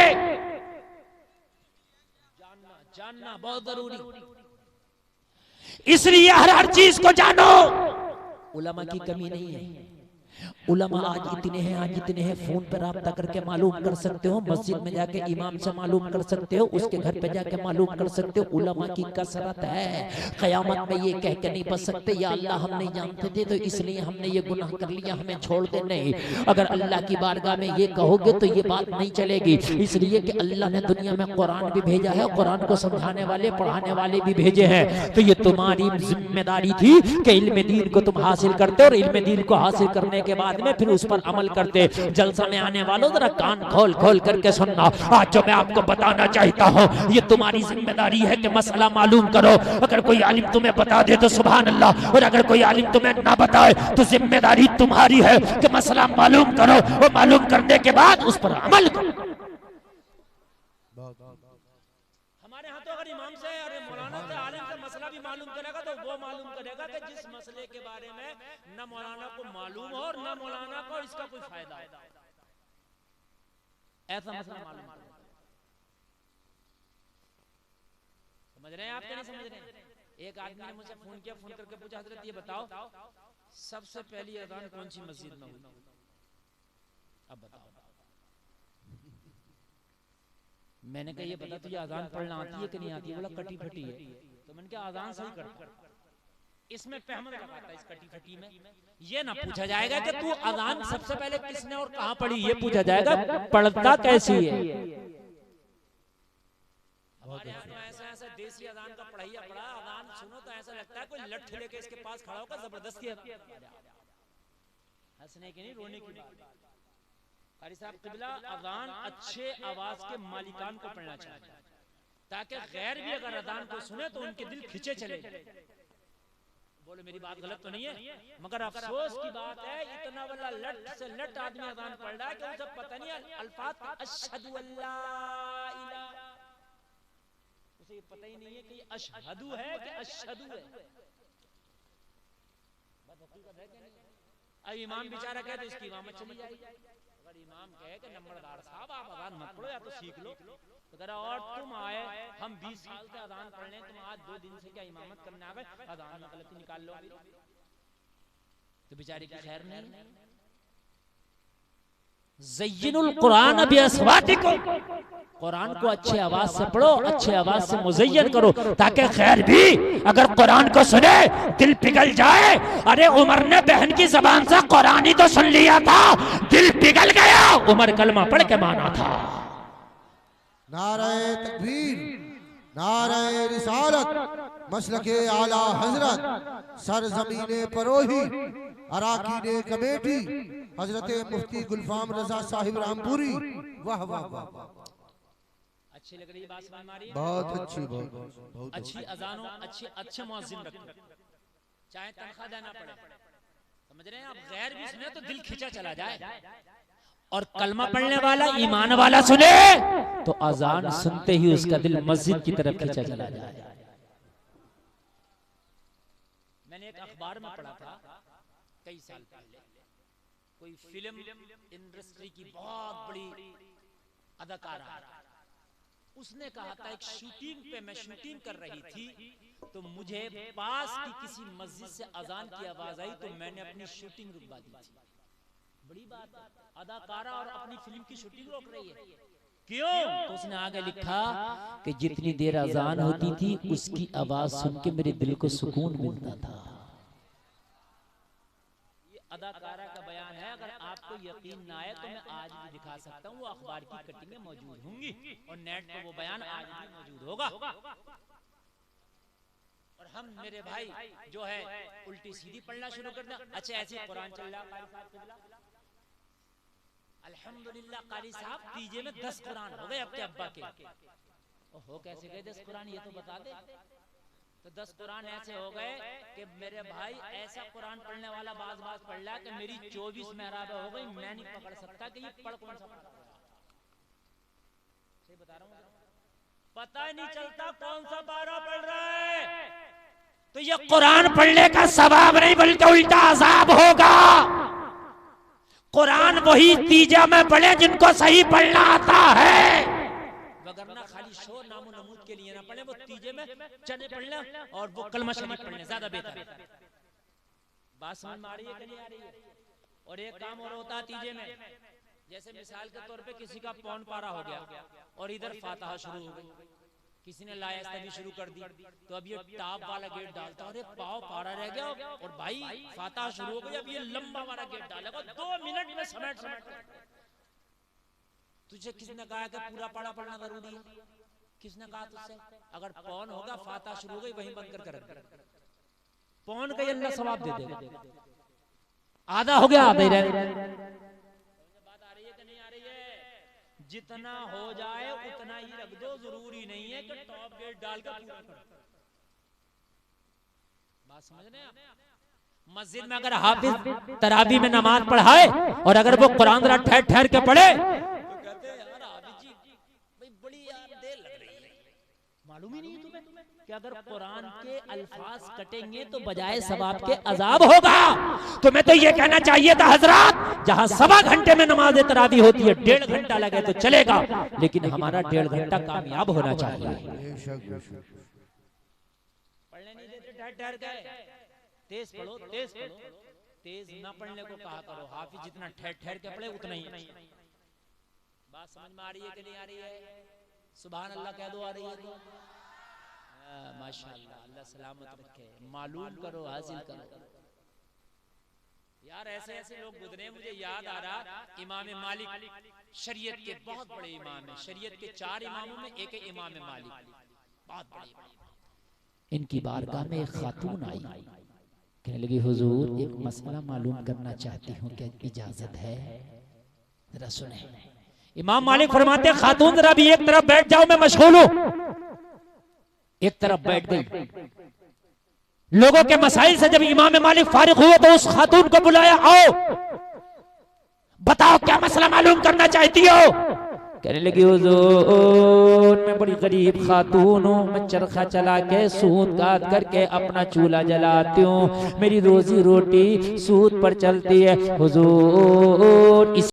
जानना बहुत जरूरी। इसलिए हर चीज को जानो। उलमा की कमी नहीं है। उलमा आज इतने हैं, आज इतने हैं, फोन पर राब्ता करके मालूम कर सकते हो, मस्जिद में जाके इमाम से मालूम कर सकते हो, उसके घर पे जाके मालूम कर सकते हो। उलमा की कसरत है। क़यामत में ये कह के नहीं बच सकते या अल्लाह हम नहीं जानते थे तो इसलिए हमने ये गुनाह कर लिया, हमें छोड़ दे। नहीं, अगर अल्लाह की बारगाह में ये कहोगे तो ये बात नहीं चलेगी। इसलिए कि अल्लाह ने दुनिया में कुरान भी भेजा है, कुरान को समझाने वाले पढ़ाने वाले भी भेजे हैं। तो ये तुम्हारी जिम्मेदारी थी कि इल्म दीन को तुम हासिल करते और इल्म दीन को हासिल करने के बाद में फिर उस पर अमल करते। जलसा में आने वालों जरा कान खोल खोल करके सुनना। आज जो मैं आपको बताना चाहता हूँ ये तुम्हारी जिम्मेदारी है कि मसला मालूम करो। अगर कोई आलिम तुम्हें बता दे तो सुभान अल्लाह, और अगर कोई आलिम तुम्हें ना बताए तो जिम्मेदारी तुम्हारी है कि मसला मालूम करो और मालूम करने के बाद उस पर अमल करो। हमारे यहाँ तो अगर इमाम से और मौलाना से आलिम से मसला भी मालूम करेगा तो वो मालूम करेगा कि जिस मसले के बारे में न मौलाना को मालूम हो और न मौलाना को इसका कोई फायदा हो, ऐसा मसला मालूम करेगा। समझ रहे हैं आप? नहीं समझ रहे हैं? एक आदमी ने मुझसे फोन किया, फोन करके पूछा हजरत ये बताओ सबसे पहली अजान कौन सी मस्जिद में हुई? अब बताओ। मैंने कहा ये बता तुझे अजान पढ़ना आती है कि नहीं आती? बोला कटी फटी है। तो मैंने कहा अजान सही करता, इसमें पहमत लगाता इस कटी फटी में। ये ना पूछा जाएगा कि तू अजान सबसे पहले किसने और कहां पढ़ी, ये पूछा जाएगा पढ़ता कैसी है। हमारे यहाँ तो ऐसा देसी अजान का पढ़ाइया पड़ा, अजान सुनो तो ऐसा लगता है कोई लठ लेके इसके पास खड़ा होकर जबरदस्ती। हंसने की नहीं रोने की बात। कारी साहब किबला अजान अच्छे आवाज के मालिकान को पढ़ना चाहिए ताकि गैर भी अगर अजान को सुने तो उनके दिल खिंचे चले। बोले मेरी बात गलत तो नहीं है, मगर अफसोस की बात है इतना बड़ा लट से लट आदमी अजान पढ़ रहा है कि उसे पता नहीं अल्फाज अशहदु अल्ला इलाहा, उसे ये पता ही नहीं है कि अशहदु है कि अशहदु है। बात हकीकत है कि नहीं? अब इमाम बेचारा कहे तो इसकी इमामत चली जाएगी। अगर इमाम कहे कि नंबरदार साहब आप अजान मत पढ़ो या तो सीख लो, तो कह रहा और तुम आए हम 20 साल से अजान पढ़ रहे हैं, तुम आज 2 दिन से क्या इमामत करने आ गए, अजान में गलती निकाल लो, तो बेचारे की खैर नहीं। ज़य्यिनुल कुरान बिअस्वातिकुम, कुरान को अच्छे आवाज से पढ़ो, अच्छे आवाज से मुज़य्यन करो, ताकि खैर भी अगर कुरान को सुने दिल पिघल जाए। अरे उमर ने बहन की जबान से कुरान ही तो सुन लिया था, दिल पिघल गया, उमर कलमा पढ़ के माना था। नारे तकबीर, नारे रिसालत, मसलके आला हजरत, सरजमीने परोही, अराकीने कमेटी, हजरत मुफ्ती गुलफाम रजा साहिब रामपुरी। वाह वाह वाह, अच्छी लग रही बात समझ में आ रही है? बहुत अच्छी, बहुत अच्छी अजानों, अच्छे मुअज्जिन रखो, चाहे तनख्वाह देना पड़े, समझ रहे हैं आप? गैर भी सुने तो दिल खिंचा चला जाए, और कलमा पढ़ने वाला ईमान वाला सुने तो अजान सुनते ही उसका दिल मस्जिद की तरफ खिंचा चला जाए। मैंने एक अखबार में पढ़ा था कई साल पहले, कोई फिल्म इंडस्ट्री की बहुत बड़ी अदाकारा, उसने कहा था एक शूटिंग पे मैं शूटिंग कर रही थी तो मुझे पास की किसी मस्जिद से अजान की आवाज आई तो मैंने अपनी शूटिंग रुकवा दी थी। बड़ी बात, अदाकारा और अपनी फिल्म की शूटिंग रोक रही है, क्यों? तो उसने आगे लिखा कि जितनी देर अजान होती थी उसकी आवाज सुन के मेरे दिल को सुकून मिलता था। ये अदाकारा का बयान है, अगर आपको यकीन ना आए तो मैं आज भी दिखा सकता हूँ, वो अखबार की कटिंग में मौजूद होंगी और नेट पर वो बयान आज भी मौजूद होगा। और हम मेरे भाई जो है उल्टी सीधी पढ़ना शुरू कर दें। अच्छा ऐसे कुरान चल रहा, अल्हम्दुलिल्लाह कारी साहब तीजे में 10 कुरान हो गए अपने अब्बा के। हो कैसे गए 10 कुरान, ये तो बता दे। तो 10 कुरान ऐसे हो गए कि मेरे भाई ऐसा कुरान पढ़ने वाला बाज पढ़ रहा कि मेरी 24 मेहराब हो गई, मैं नहीं पकड़ सकता कि ये पढ़ कौन सा पढ़ रहा है। सही बता रहा हूँ, पता ही नहीं चलता कौन सा पारा पढ़ रहा है। तो ये कुरान पढ़ने का सवाब नहीं बल्कि उल्टा अजाब होगा। कुरान वही तीजा में पढ़े जिनको सही पढ़ना आता है, वगरना खाली शोर नामो नमूद के लिए ना पढ़े, वो तीजे में चने पढ़ ले और वो कलमा शरीफ पढ़ ले, ज्यादा बेहतर है। बात समझ में आ रही है कि नहीं आ रही है? और एक काम और होता है तीजे में, जैसे मिसाल के तौर पे किसी का पौन पारा हो गया और इधर फातिहा शुरू हो गई, किसी ने लायस्ता भी शुरू कर दी, तो अब ये टाप वाला गेट डालता और पाव पारा रह गया और भाई फातिहा शुरू हो गई, अब ये लंबा वाला गेट डालेगा 2 मिनट में समेट। तुझे किसने कहा कि पूरा पारा पढ़ना जरूरी है? किसने कहा तुझसे? अगर पौन होगा फातिहा शुरू हो गई वहीं बंद कर पौन का अल्लाह सवाब दे देगा। आधा हो गया, आधा ही रह गया। जितना हो जाए उतना ही रख दो, जरूरी नहीं है कि टॉप गेट डालकर पूरा कर। बात समझ रहे हैं आप? मस्जिद में अगर हाफिज तरावी में नमाज पढ़ाए और अगर वो कुरान जरा ठहर ठहर के पढ़े तो कहते हैं यार हाफिज जी भाई बड़ी यार देर लग रही है। मालूम ही नहीं है तुम्हें कि अगर कुरान के अल्फाज कटेंगे तो बजाय सवाब के अजाब होगा। तुम्हें तो ये कहना चाहिए था हजरात, जहां 1.25 घंटे में नमाज तरावी होती है 1.5 घंटा लगे तो चलेगा, लेकिन हमारा 1.5 घंटा कामयाब होना चाहिए। पढ़ने नहीं देते, ठहर गए। तेज पढ़ो, तेज पढ़ो, तेज ना पढ़ने को कहा करो। हाफिज जितना ठहर ठहर के पढ़े उतना ही। बात समझ में आ रही है कि नहीं आ रही है? सुभान अल्लाह कह दो, आ रही है तो माशाअल्लाह, अल्लाह सलामत रखे। मालूम करो, हासिल करो यार। ऐसे ऐसे लोग गुजरे, मुझे याद आ रहा इमाम मालिक शरीयत के बहुत बड़े इमाम हैं। शरीयत के 4 इमामों में एक इमाम मालिक, बहुत बड़े। इनकी बारगाह में एक खातून आई, कहने लगी हुजूर एक मसला मालूम करना चाहती हूँ, क्या इजाजत है? जरा सुने। इमाम मालिक फरमाते खातून जरा भी एक तरफ बैठ जाओ, मैं मशगूल हूँ। एक तरफ बैठ गई। लोगों के मसाइल से जब इमाम मालिक फारिग हुए तो उस खातून को बुलाया, आओ बताओ क्या मसला मालूम करना चाहती हो। कहने लगी हुजूर मैं बड़ी गरीब खातून हूँ, मैं चरखा चला के सूत काट करके अपना चूल्हा जलाती हूँ, मेरी रोजी रोटी सूत पर चलती है हुजूर।